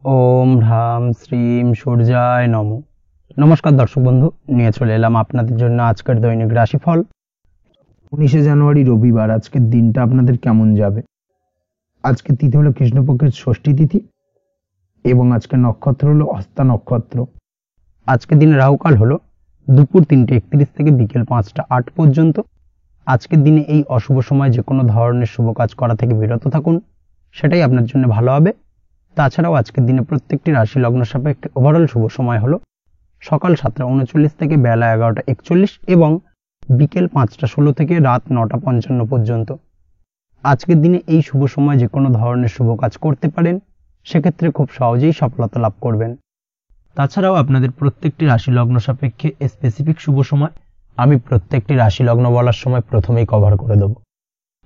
ओम ह्राम श्रीम सूर्याय नमो। नमस्कार दर्शक बंधु, নিয়ে চলে এলাম আপনাদের জন্য আজকের দৈনিক রাশিফল। 19 জানুয়ারি রবিবার আজকের দিনটা আপনাদের কেমন যাবে। আজকে তিথি হলো কৃষ্ণপক্ষের ষষ্ঠী তিথি এবং আজকে নক্ষত্র হলো হস্তা নক্ষত্র। আজকের দিনে রাহুকাল হলো দুপুর 3:31 থেকে বিকেল 5:08 পর্যন্ত। আজকের দিনে এই অশুভ সময় যে কোনো ধরনের শুভ কাজ করা থেকে বিরত থাকুন, সেটাই আপনার জন্য ভালো হবে। তাছাড়াও আজকের দিনে প্রত্যেকটি রাশি লগ্ন সাপেক্ষে ওভারঅল শুভ সময় হলো সকাল 7:39 থেকে বেলা 11:41 এবং বিকেল 5:16 থেকে রাত 9:55 পর্যন্ত। আজকের দিনে এই শুভ সময় যে কোনো ধরনের শুভ কাজ করতে পারেন, সেক্ষেত্রে খুব সহজেই সফলতা লাভ করবেন। তাছাড়াও আপনাদের প্রত্যেকটি রাশি লগ্ন সাপেক্ষে স্পেসিফিক শুভ সময় আমি প্রত্যেকটি রাশি লগ্ন বলার সময় প্রথমেই কভার করে দেব।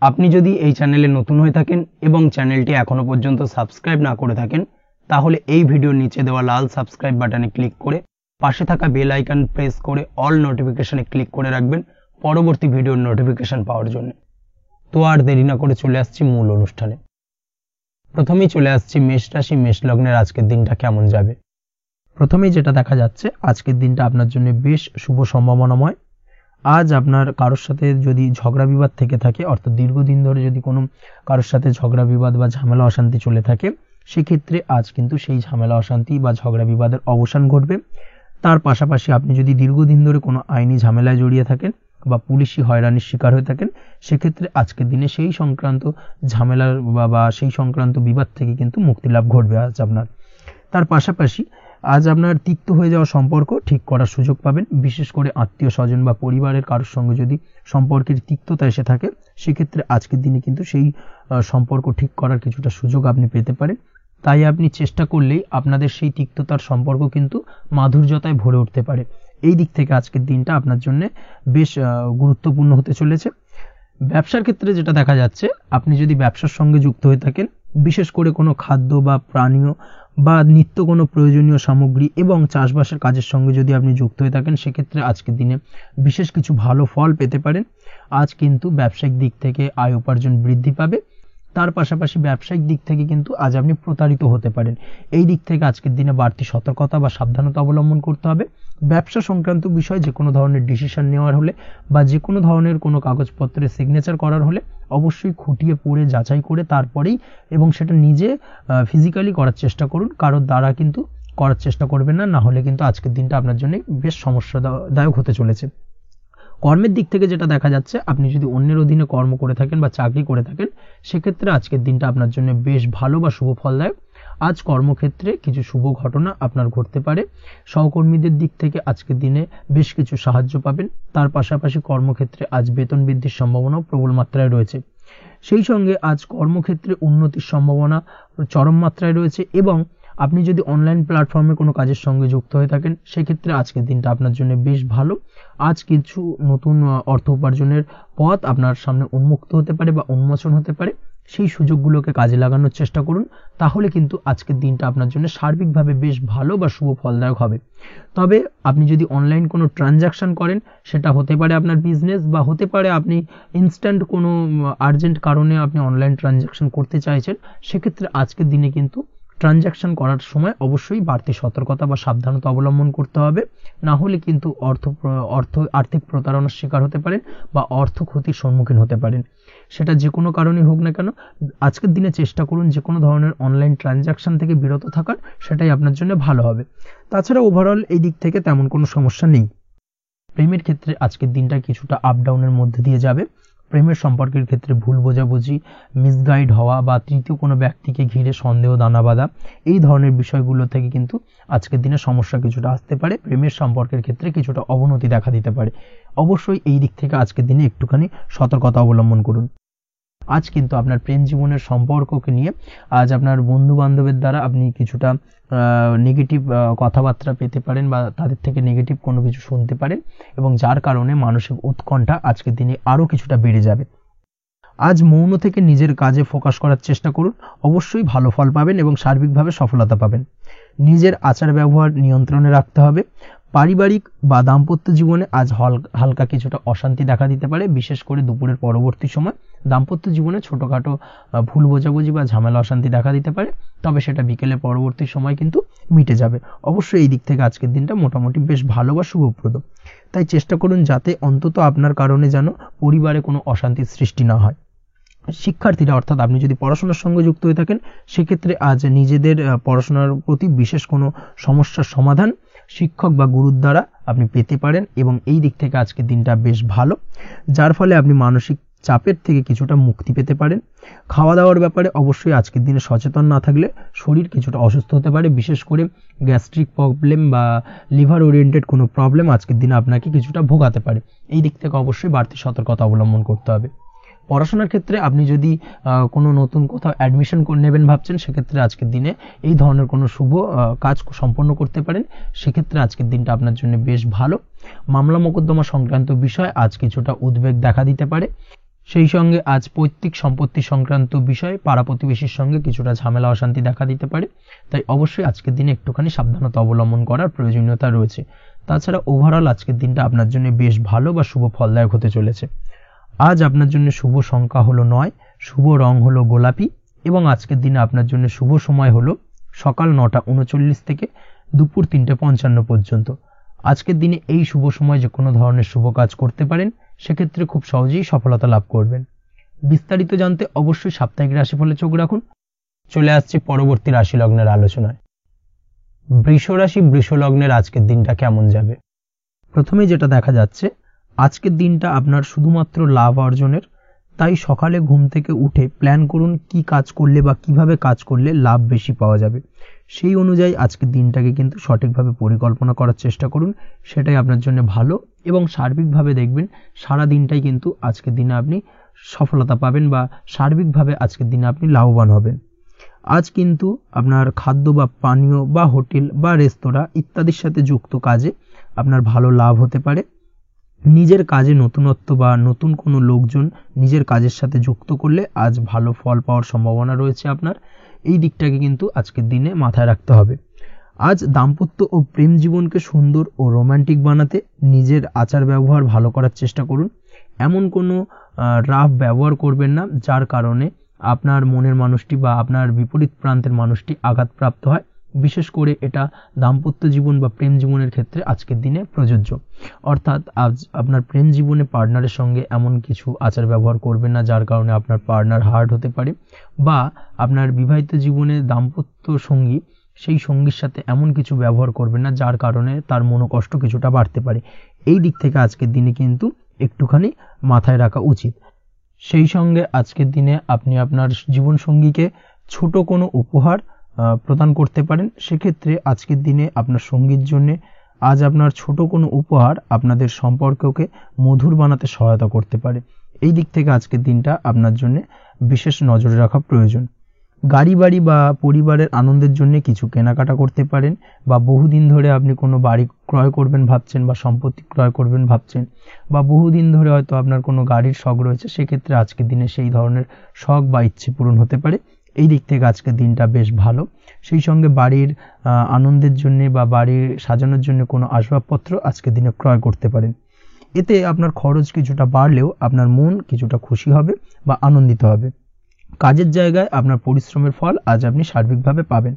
আপনি যদি এই চ্যানেলে নতুন হয়ে থাকেন এবং চ্যানেলটি এখনো পর্যন্ত সাবস্ক্রাইব না করে থাকেন, তাহলে এই ভিডিওর নিচে দেওয়া লাল সাবস্ক্রাইব বাটনে ক্লিক করে পাশে থাকা বেল আইকন প্রেস করে অল নোটিফিকেশনে ক্লিক করে রাখবেন পরবর্তী ভিডিওর নোটিফিকেশন পাওয়ার জন্য। তো আর দেরি না করে চলে আসছি মূল অনুষ্ঠানে। প্রথমেই চলে আসছি মেষ রাশি মেষ লগ্নের আজকের দিনটা কেমন যাবে। প্রথমেই যেটা দেখা যাচ্ছে, আজকের দিনটা আপনার জন্য বেশ শুভ সম্ভাবনাময়। আজ আপনার কারোর সাথে যদি ঝগড়া বিবাদ থেকে থাকে, অর্থাৎ দীর্ঘদিন ধরে যদি কোনো কারোর সাথে ঝগড়া বিবাদ বা ঝামেলা অশান্তি চলে থাকে, সেক্ষেত্রে আজ কিন্তু সেই ঝামেলা অশান্তি বা ঝগড়া বিবাদের অবসান ঘটবে। তার পাশাপাশি আপনি যদি দীর্ঘদিন ধরে কোনো আইনি ঝামেলায় জড়িয়ে থাকেন বা পুলিশি হয়রানির শিকার হয়ে থাকেন, সেক্ষেত্রে আজকের দিনে সেই সংক্রান্ত ঝামেলার বা সেই সংক্রান্ত বিবাদ থেকে কিন্তু মুক্তি লাভ ঘটবে আজ আপনার। তার পাশাপাশি আজ আপনার তিক্ত হয়ে যাওয়া সম্পর্ক ঠিক করার সুযোগ পাবেন। বিশেষ করে আত্মীয় স্বজন বা পরিবারের কারোর সঙ্গে যদি সম্পর্কের তিক্ততা এসে থাকে, সেক্ষেত্রে আজকের দিনে কিন্তু সেই সম্পর্ক ঠিক করার কিছুটা সুযোগ আপনি পেতে পারেন। তাই আপনি চেষ্টা করলেই আপনাদের সেই তিক্ততার সম্পর্ক কিন্তু মাধুর্যতায় ভরে উঠতে পারে। এই দিক থেকে আজকের দিনটা আপনার জন্য বেশ গুরুত্বপূর্ণ হতে চলেছে। ব্যবসার ক্ষেত্রে যেটা দেখা যাচ্ছে, আপনি যদি ব্যবসার সঙ্গে যুক্ত হয়ে থাকেন, বিশেষ করে কোনো খাদ্য বা পানীয় বা নিত্য কোনো প্রয়োজনীয় সামগ্রী এবং চাষবাসের কাজের সঙ্গে যদি আপনি যুক্ত হয়ে থাকেন, সেক্ষেত্রে আজকের দিনে বিশেষ কিছু ভালো ফল পেতে পারেন। আজ কিন্তু ব্যবসায়িক দিক থেকে আয় উপার্জন বৃদ্ধি পাবে। তার পাশাপাশি ব্যবসায়িক দিক থেকে কিন্তু আজ আপনি প্রতারিত হতে পারেন। এই দিক থেকে আজকের দিনে বাড়তি সতর্কতা বা সাবধানতা অবলম্বন করতে হবে। ব্যবসা সংক্রান্ত বিষয়ে যে কোনো ধরনের ডিসিশন নেওয়ার হলে বা যে কোনো ধরনের কোনো কাগজপত্রে সিগনেচার করার হলে অবশ্যই খুঁটিয়ে পড়ে যাচাই করে তারপরেই এবং সেটা নিজে ফিজিক্যালি করার চেষ্টা করুন। কারোর দ্বারা কিন্তু করার চেষ্টা করবেন না, না হলে কিন্তু আজকের দিনটা আপনার জন্য বেশ সমস্যাদায়ক হতে চলেছে। কর্মের দিক থেকে যেটা দেখা যাচ্ছে, আপনি যদি অন্যের অধীনে কর্ম করে থাকেন বা চাকরি করে থাকেন, সেক্ষেত্রে আজকের দিনটা আপনার জন্য বেশ ভালো বা শুভ ফলদায়ক। আজ কর্মক্ষেত্রে কিছু শুভ ঘটনা আপনার ঘটতে পারে। সহকর্মীদের দিক থেকে আজকের দিনে বেশ কিছু সাহায্য পাবেন। তার পাশাপাশি কর্মক্ষেত্রে আজ বেতন বৃদ্ধির সম্ভাবনাও প্রবল মাত্রায় রয়েছে। সেই সঙ্গে আজ কর্মক্ষেত্রে উন্নতির সম্ভাবনা চরম মাত্রায় রয়েছে এবং আপনি যদি অনলাইন প্ল্যাটফর্মে কোনো কাজের সঙ্গে যুক্ত হয়ে থাকেন, সেক্ষেত্রে আজকের দিনটা আপনার জন্য বেশ ভালো। আজ কিছু নতুন অর্থ উপার্জনের পথ আপনার সামনে উন্মুক্ত হতে পারে বা উন্মোচন হতে পারে। সেই সুযোগগুলোকে কাজে লাগানোর চেষ্টা করুন, তাহলে কিন্তু আজকের দিনটা আপনার জন্য সার্বিকভাবে বেশ ভালো বা শুভ ফলদায়ক হবে। তবে আপনি যদি অনলাইন কোনো ট্রানজাকশন করেন, সেটা হতে পারে আপনার বিজনেস বা হতে পারে আপনি ইনস্ট্যান্ট কোনো আর্জেন্ট কারণে আপনি অনলাইন ট্রানজাকশন করতে চাইছেন, সেক্ষেত্রে আজকের দিনে কিন্তু ট্রানজাকশন করার সময় অবশ্যই বাড়তি সতর্কতা বা সাবধানতা অবলম্বন করতে হবে। না হলে কিন্তু আর্থিক প্রতারণার শিকার হতে পারেন বা অর্থ ক্ষতির সম্মুখীন হতে পারেন। সেটা যে কোনো কারণেই হোক না কেন, আজকের দিনে চেষ্টা করুন যে কোনো ধরনের অনলাইন ট্রানজাকশন থেকে বিরত থাকার, সেটাই আপনার জন্য ভালো হবে। তাছাড়া ওভারঅল এই দিক থেকে তেমন কোনো সমস্যা নেই। প্রেমের ক্ষেত্রে আজকের দিনটা কিছুটা আপ ডাউনের মধ্যে দিয়ে যাবে। প্রেমের সম্পর্কের ক্ষেত্রে ভুল বোঝাবুঝি, মিসগাইড হওয়া বা তৃতীয় কোনো ব্যক্তিকে ঘিরে সন্দেহ দানা বাঁধা, এই ধরনের বিষয়গুলো থেকে কিন্তু আজকের দিনে সমস্যা কিছুটা আসতে পারে। প্রেমের সম্পর্কের ক্ষেত্রে কিছুটা অবনতি দেখা দিতে পারে। অবশ্যই এই দিক থেকে আজকের দিনে একটুখানি সতর্কতা অবলম্বন করুন। আজ কিন্তু আপনার প্রেম জীবনের সম্পর্ককে নিয়ে আজ আপনার বন্ধু বান্ধবের দ্বারা আপনি কিছুটা নেগেটিভ কথাবার্তা পেতে পারেন বা তাদের থেকে নেগেটিভ কোনো কিছু শুনতে পারেন এবং যার কারণে মানসিক উৎকণ্ঠা আজকের দিনে আরও কিছুটা বেড়ে যাবে। আজ মৌন থেকে নিজের কাজে ফোকাস করার চেষ্টা করুন, অবশ্যই ভালো ফল পাবেন এবং সার্বিকভাবে সফলতা পাবেন। নিজের আচার ব্যবহার নিয়ন্ত্রণে রাখতে হবে। পারিবারিক বা দাম্পত্য জীবনে আজ হালকা কিছুটা অশান্তি দেখা দিতে পারে, বিশেষ করে দুপুরের পরবর্তী সময় দাম্পত্য জীবনে ছোটখাটো ভুল বোঝাবুঝি বা ঝামেলা অশান্তি দেখা দিতে পারে, তবে সেটা বিকেলের পরবর্তী সময় কিন্তু মিটে যাবে। অবশ্যই এই দিক থেকে আজকের দিনটা মোটামুটি বেশ ভালো বা শুভপ্রদ। তাই চেষ্টা করুন যাতে অন্তত আপনার কারণে যেন পরিবারে কোনো অশান্তির সৃষ্টি না হয়। শিক্ষার্থীরা অর্থাৎ আপনি যদি পড়াশোনার সঙ্গে যুক্ত হয়ে থাকেন, সেক্ষেত্রে আজ নিজেদের পড়াশোনার প্রতি বিশেষ কোনো সমস্যার সমাধান শিক্ষক বা গুরুর দ্বারা আপনি পেতে পারেন, এবং এই দিক থেকে আজকের দিনটা বেশ ভালো, যার ফলে আপনি মানসিক চাপের থেকে কিছুটা মুক্তি পেতে পারেন। খাওয়া দাওয়ার ব্যাপারে অবশ্যই আজকের দিনে সচেতন না থাকলে শরীর কিছুটা অসুস্থ হতে পারে, বিশেষ করে গ্যাস্ট্রিক প্রবলেম বা লিভার ওরিয়েন্টেড কোনো প্রবলেম আজকের দিনে আপনাকে কিছুটা ভোগাতে পারে। এই দিক থেকে অবশ্যই বাড়তি সতর্কতা অবলম্বন করতে হবে। পড়াশোনার ক্ষেত্রে আপনি যদি কোনো নতুন কোথাও অ্যাডমিশন নেবেন ভাবছেন, সেক্ষেত্রে আজকের দিনে এই ধরনের কোনো শুভ কাজ সম্পন্ন করতে পারেন, সেক্ষেত্রে আজকের দিনটা আপনার জন্য বেশ ভালো। মামলা মোকদ্দমা সংক্রান্ত বিষয় আজ কিছুটা উদ্বেগ দেখা দিতে পারে, সেই সঙ্গে আজ পৈতৃক সম্পত্তি সংক্রান্ত বিষয়ে পাড়া প্রতিবেশীর সঙ্গে কিছুটা ঝামেলা অশান্তি দেখা দিতে পারে, তাই অবশ্যই আজকের দিনে একটুখানি সাবধানতা অবলম্বন করার প্রয়োজনীয়তা রয়েছে। তাছাড়া ওভারঅল আজকের দিনটা আপনার জন্য বেশ ভালো বা শুভ ফলদায়ক হতে চলেছে। আজ আপনার জন্য শুভ সংখ্যা হলো 9, শুভ রং হলো গোলাপি, এবং আজকের দিনে আপনার জন্য শুভ সময় হলো সকাল 9:39 থেকে দুপুর 3:55 পর্যন্ত। আজকের দিনে এই শুভ সময় যে কোনো ধরনের শুভ কাজ করতে পারেন, সেক্ষেত্রে খুব সহজেই সফলতা লাভ করবেন। বিস্তারিত জানতে অবশ্যই সাপ্তাহিক রাশিফলে চোখ রাখুন। চলে আসছে পরবর্তী রাশি লগ্নের আলোচনায়। বৃষ রাশি বৃষ লগ্নের আজকের দিনটা কেমন যাবে? প্রথমে যেটা দেখা যাচ্ছে, আজকের দিনটা আপনার শুধুমাত্র লাভ অর্জনের, তাই সকালে ঘুম থেকে উঠে প্ল্যান করুন কি কাজ করলে বা কিভাবে কাজ করলে লাভ বেশি পাওয়া যাবে। সেই অনুযায়ী আজকের দিনটাকে কিন্তু সঠিকভাবে পরিকল্পনা করার চেষ্টা করুন, সেটাই আপনার জন্য ভালো, এবং সার্বিকভাবে দেখবেন সারা দিনটাই কিন্তু আজকের দিনে আপনি সফলতা পাবেন বা সার্বিকভাবে আজকের দিনে আপনি লাভবান হবেন। আজ কিন্তু আপনার খাদ্য বা পানীয় বা হোটেল বা রেস্তোরাঁ ইত্যাদির সাথে যুক্ত কাজে আপনার ভালো লাভ হতে পারে। নিজের কাজে নতুনত্ব বা নতুন কোনো লোকজন নিজের কাজের সাথে যুক্ত করলে আজ ভালো ফল পাওয়ার সম্ভাবনা রয়েছে আপনার। এই দিকটাকে কিন্তু আজকের দিনে মাথায় রাখতে হবে। আজ দাম্পত্য ও প্রেম জীবনকে সুন্দর ও রোমান্টিক বানাতে নিজের আচার ব্যবহার ভালো করার চেষ্টা করুন। এমন কোনো রাফ ব্যবহার করবেন না যার কারণে আপনার মনের মানুষটি বা আপনার বিপরীত প্রান্তের মানুষটি আঘাতপ্রাপ্ত হয়। বিশেষ করে এটা দাম্পত্য জীবন বা প্রেম জীবনের ক্ষেত্রে আজকের দিনে প্রযোজ্য। অর্থাৎ আজ আপনার প্রেম জীবনে পার্টনারের সঙ্গে এমন কিছু আচার ব্যবহার করবেন না যার কারণে আপনার পার্টনার হার্ট হতে পারে, বা আপনার বিবাহিত জীবনে দাম্পত্য সঙ্গী সেই সঙ্গীর সাথে এমন কিছু ব্যবহার করবেন না যার কারণে তার মনোকষ্ট কিছুটা বাড়তে পারে। এই দিক থেকে আজকের দিনে কিন্তু একটুখানি মাথায় রাখা উচিত। সেই সঙ্গে আজকের দিনে আপনি আপনার জীবনসঙ্গীকে ছোট কোনো উপহার প্রদান করতে পারেন। সেক্ষেত্রে আজকের দিনে আপনার সঙ্গীর জন্য আজ আপনার ছোট কোনো উপহার আপনাদের সম্পর্ককে মধুর বানাতে সহায়তা করতে পারে। এই দিক থেকে আজকের দিনটা আপনার জন্য বিশেষ নজরে রাখা প্রয়োজন। গাড়ি বাড়ি বা পরিবারের আনন্দের জন্য কিছু কেনাকাটা করতে পারেন, বা বহুদিন ধরে আপনি কোনো বাড়ি ক্রয় করবেন ভাবছেন বা সম্পত্তি ক্রয় করবেন ভাবছেন, বা বহুদিন ধরে হয়তো আপনার কোনো গাড়ির শখ রয়েছে, সেক্ষেত্রে আজকের দিনে সেই ধরনের শখ বা ইচ্ছে পূরণ হতে পারে। এই দিক থেকে আজকের দিনটা বেশ ভালো। সেই সঙ্গে বাড়ির আনন্দের জন্য বা বাড়ির সাজানোর জন্য কোনো আসবাবপত্র আজকের দিনে ক্রয় করতে পারেন। এতে আপনার খরচ কিছুটা বাড়লেও আপনার মন কিছুটা খুশি হবে বা আনন্দিত হবে। কাজের জায়গায় আপনার পরিশ্রমের ফল আজ আপনি সার্বিকভাবে পাবেন।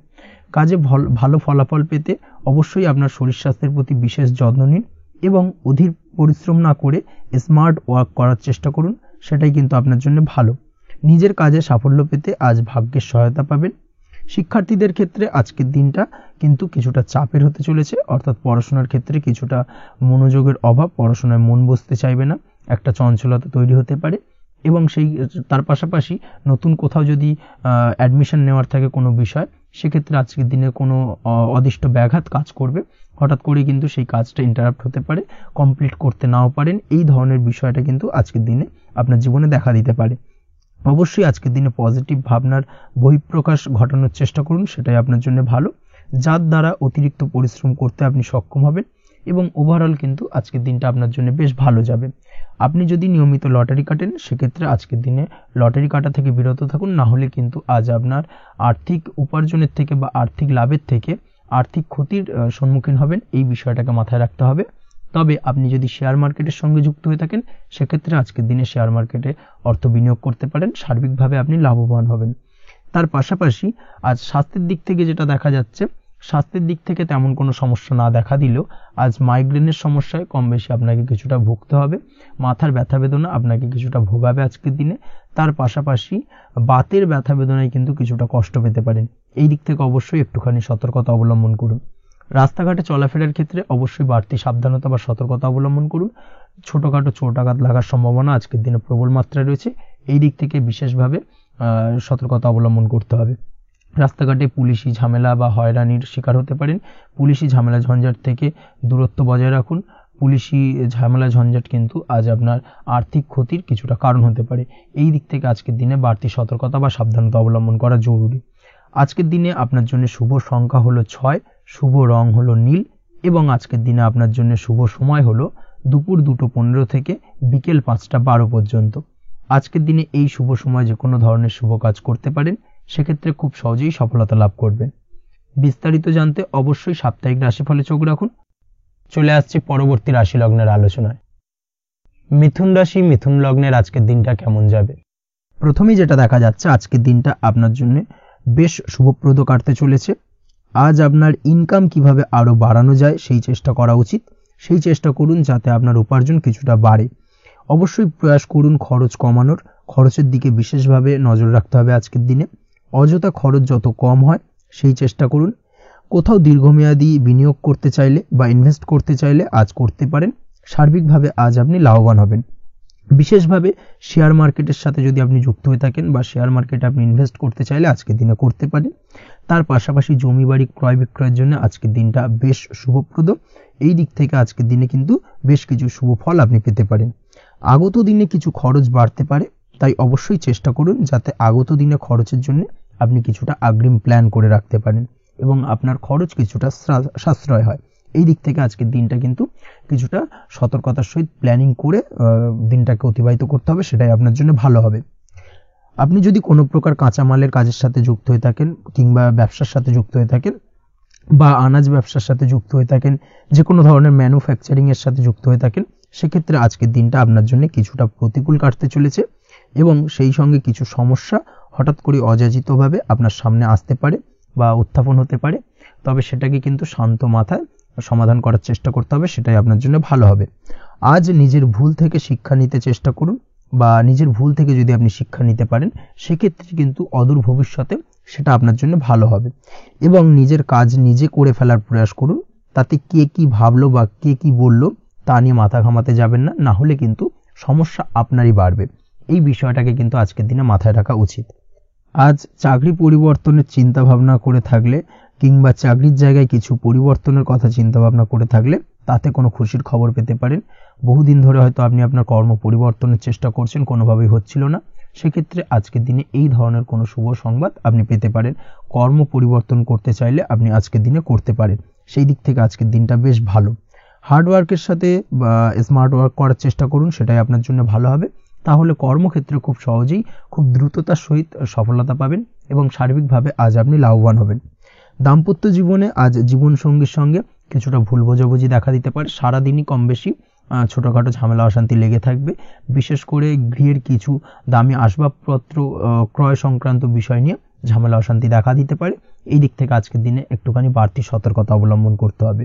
কাজে ভালো ফলাফল পেতে অবশ্যই আপনার শরীর স্বাস্থ্যের প্রতি বিশেষ যত্ন নিন, এবং অধীর পরিশ্রম না করে স্মার্ট ওয়ার্ক করার চেষ্টা করুন, সেটাই কিন্তু আপনার জন্য ভালো। নিজের কাজে সাফল্য পেতে আজ ভাগ্যের সহায়তা পাবেন। শিক্ষার্থীদের ক্ষেত্রে আজকের দিনটা কিন্তু কিছুটা চাপের হতে চলেছে, অর্থাৎ পড়াশোনার ক্ষেত্রে কিছুটা মনোযোগের অভাব, পড়াশোনায় মন বসতে চাইবে না, একটা চঞ্চলতা তৈরি হতে পারে, এবং তার পাশাপাশি নতুন কোথাও যদি অ্যাডমিশন নেওয়ার থাকে কোনো বিষয়, সেক্ষেত্রে আজকের দিনে কোনো অদিষ্ট ব্যাঘাত কাজ করবে, হঠাৎ করে কিন্তু সেই কাজটা ইন্টারাপ্ট হতে পারে, কমপ্লিট করতে নাও পারেন। এই ধরনের বিষয়টা কিন্তু আজকের দিনে আপনার জীবনে দেখা দিতে পারে। অবশ্যই আজকের দিনে পজিটিভ ভাবনার বহিঃপ্রকাশ ঘটানোর চেষ্টা করুন, সেটাই আপনার জন্য ভালো, যার দ্বারা অতিরিক্ত পরিশ্রম করতে আপনি সক্ষম হবেন, এবং ওভারঅল কিন্তু আজকের দিনটা আপনার জন্য বেশ ভালো যাবে। আপনি যদি নিয়মিত লটারি কাটেন, সেক্ষেত্রে আজকের দিনে লটারি কাটা থেকে বিরত থাকুন, না হলে কিন্তু আজ আপনার আর্থিক উপার্জনের থেকে বা আর্থিক লাভের থেকে আর্থিক ক্ষতির সম্মুখীন হবেন, এই বিষয়টাকে মাথায় রাখতে হবে। তবে আপনি যদি শেয়ার মার্কেটের সঙ্গে যুক্ত হয়ে থাকেন সেক্ষেত্রে আজকের দিনে শেয়ার মার্কেটে অর্থ বিনিয়োগ করতে পারেন, সার্বিকভাবে আপনি লাভবান হবেন। তার পাশাপাশি আজ স্বাস্থ্যের দিক থেকে যেটা দেখা যাচ্ছে, স্বাস্থ্যের দিক থেকে তেমন কোনো সমস্যা না দেখা দিলেও আজ মাইগ্রেনের সমস্যায় কম বেশি আপনাকে কিছুটা ভুগতে হবে, মাথার ব্যথা বেদনা আপনাকে কিছুটা ভোগাবে আজকের দিনে। তার পাশাপাশি বাতের ব্যথা বেদনায় কিন্তু কিছুটা কষ্ট পেতে পারেন, এই দিক থেকে অবশ্যই একটুখানি সতর্কতা অবলম্বন করুন। রাস্তাঘাটে চলাফেরার ক্ষেত্রে অবশ্যই বাড়তি সাবধানতা বা সতর্কতা অবলম্বন করুন। ছোটখাটো চোট আঘাত লাগার সম্ভাবনা আজকের দিনে প্রবল মাত্রায় রয়েছে, এই দিক থেকে বিশেষভাবে সতর্কতা অবলম্বন করতে হবে। রাস্তাঘাটে পুলিশি ঝামেলা বা হয়রানির শিকার হতে পারেন, পুলিশি ঝামেলা ঝঞ্ঝাট থেকে দূরত্ব বজায় রাখুন। পুলিশি ঝামেলা ঝঞ্ঝাট কিন্তু আজ আপনার আর্থিক ক্ষতির কিছুটা কারণ হতে পারে, এই দিক থেকে আজকের দিনে বাড়তি সতর্কতা বা সাবধানতা অবলম্বন করা জরুরি। আজকের দিনে আপনার জন্য শুভ সংখ্যা হলো 6, শুভ রং হলো নীল এবং আজকের দিনে আপনার জন্য শুভ সময় হলো দুপুর 2:15 থেকে বিকেল 5:12 পর্যন্ত। আজকের দিনে এই শুভ সময় যে কোনো ধরনের শুভ কাজ করতে পারেন, সেক্ষেত্রে খুব সহজেই সফলতা লাভ করবেন। বিস্তারিত জানতে অবশ্যই সাপ্তাহিক রাশিফলে চোখ রাখুন। চলে আসছি পরবর্তী রাশি লগ্নের আলোচনায়। মিথুন রাশি, মিথুন লগ্নের আজকের দিনটা কেমন যাবে? প্রথমেই যেটা দেখা যাচ্ছে, আজকের দিনটা আপনার জন্য বেশ শুভপ্রদ কাটতে চলেছে। আজ আপনার ইনকাম কিভাবে আরো বাড়ানো যায় সেই চেষ্টা করা উচিত, সেই চেষ্টা করুন যাতে আপনার উপার্জন কিছুটা বাড়ে। অবশ্যই প্রয়াস করুন খরচ কমানোর, খরচের দিকে বিশেষভাবে নজর রাখতে হবে আজকের দিনে। অযথা খরচ যত কম হয় সেই চেষ্টা করুন। কোথাও দীর্ঘমেয়াদী বিনিয়োগ করতে চাইলে বা ইনভেস্ট করতে চাইলে আজ করতে পারেন, সার্বিকভাবে আজ আপনি লাভবান হবেন। বিশেষভাবে শেয়ার মার্কেটের সাথে যদি আপনি যুক্ত হয়ে থাকেন বা শেয়ার মার্কেটে আপনি ইনভেস্ট করতে চাইলে আজকের দিনে করতে পারেন। তার পাশাপাশি জমি বাড়ি ক্রয় বিক্রয়ের জন্য আজকের দিনটা বেশ শুভপ্রদ, এই দিক থেকে আজকের দিনে কিন্তু বেশ কিছু শুভ ফল আপনি পেতে পারেন। আগত দিনে কিছু খরচ বাড়তে পারে, তাই অবশ্যই চেষ্টা করুন যাতে আগত দিনে খরচের জন্য আপনি কিছুটা অগ্রিম প্ল্যান করে রাখতে পারেন এবং আপনার খরচ কিছুটা সাশ্রয় হয়। এই দিক থেকে আজকের দিনটা কিন্তু কিছুটা সতর্কতার সহিত প্ল্যানিং করে দিনটাকে অতিবাহিত করতে হবে, সেটাই আপনার জন্য ভালো হবে। আপনি যদি কোনো প্রকার কাঁচামালের কাজের সাথে যুক্ত হয়ে থাকেন কিংবা ব্যবসার সাথে যুক্ত হয়ে থাকেন বা আনাজ ব্যবসার সাথে যুক্ত হয়ে থাকেন, যে কোনো ধরনের ম্যানুফ্যাকচারিং এর সাথে যুক্ত হয়ে থাকেন, সেক্ষেত্রে আজকের দিনটা আপনার জন্য কিছুটা প্রতিকূল কাটতে চলেছে এবং সেই সঙ্গে কিছু সমস্যা হঠাৎ করে অযাচিতভাবে আপনার সামনে আসতে পারে বা উত্থাপন হতে পারে, তবে সেটাকে কিন্তু শান্ত মাথায় সমাধান করার চেষ্টা করতে হবে, সেটাই আপনার জন্য ভালো হবে। আজ নিজের ভুল থেকে শিক্ষা নিতে চেষ্টা করুন বা নিজের ভুল থেকে যদি আপনি শিক্ষা নিতে পারেন সেক্ষেত্রে কিন্তু অদূর ভবিষ্যতে সেটা আপনার জন্য ভালো হবে এবং নিজের কাজ নিজে করে ফেলার প্রয়াস করুন। তাতে কে কি ভাবলো বা কে কি বললো তা নিয়ে মাথা ঘামাতে যাবেন না, না হলে কিন্তু সমস্যা আপনারই বাড়বে। এই বিষয়টাকে কিন্তু আজকের দিনে মাথায় রাখা উচিত। আজ চাকরি পরিবর্তনের চিন্তা ভাবনা করে থাকলে কিংবা চাকরির জায়গায় কিছু পরিবর্তনের কথা চিন্তা ভাবনা করে থাকলে তাতে কোনো খুশির খবর পেতে পারেন। বহুদিন ধরে হয়তো আপনি আপনার কর্ম পরিবর্তনের চেষ্টা করছেন, কোনোভাবেই হচ্ছিল না, সেক্ষেত্রে আজকের দিনে এই ধরনের কোনো শুভ সংবাদ আপনি পেতে পারেন। কর্ম পরিবর্তন করতে চাইলে আপনি আজকের দিনে করতে পারেন, সেই দিক থেকে আজকের দিনটা বেশ ভালো। হার্ডওয়ার্কের সাথে বা স্মার্ট ওয়ার্ক করার চেষ্টা করুন, সেটাই আপনার জন্য ভালো হবে। তাহলে কর্মক্ষেত্রে খুব সহজেই খুব দ্রুততার সহিত সফলতা পাবেন এবং সার্বিকভাবে আজ আপনি লাভবান হবেন। দাম্পত্য জীবনে আজ জীবনসঙ্গীর সঙ্গে কিছুটা ভুল বোঝাবুঝি দেখা দিতে পারে, সারাদিনই কম বেশি ছোটোখাটো ঝামেলা অশান্তি লেগে থাকবে। বিশেষ করে গৃহের কিছু দামি আসবাবপত্র ক্রয় সংক্রান্ত বিষয় নিয়ে ঝামেলা অশান্তি দেখা দিতে পারে, এই দিক থেকে আজকের দিনে একটুখানি বাড়তি সতর্কতা অবলম্বন করতে হবে।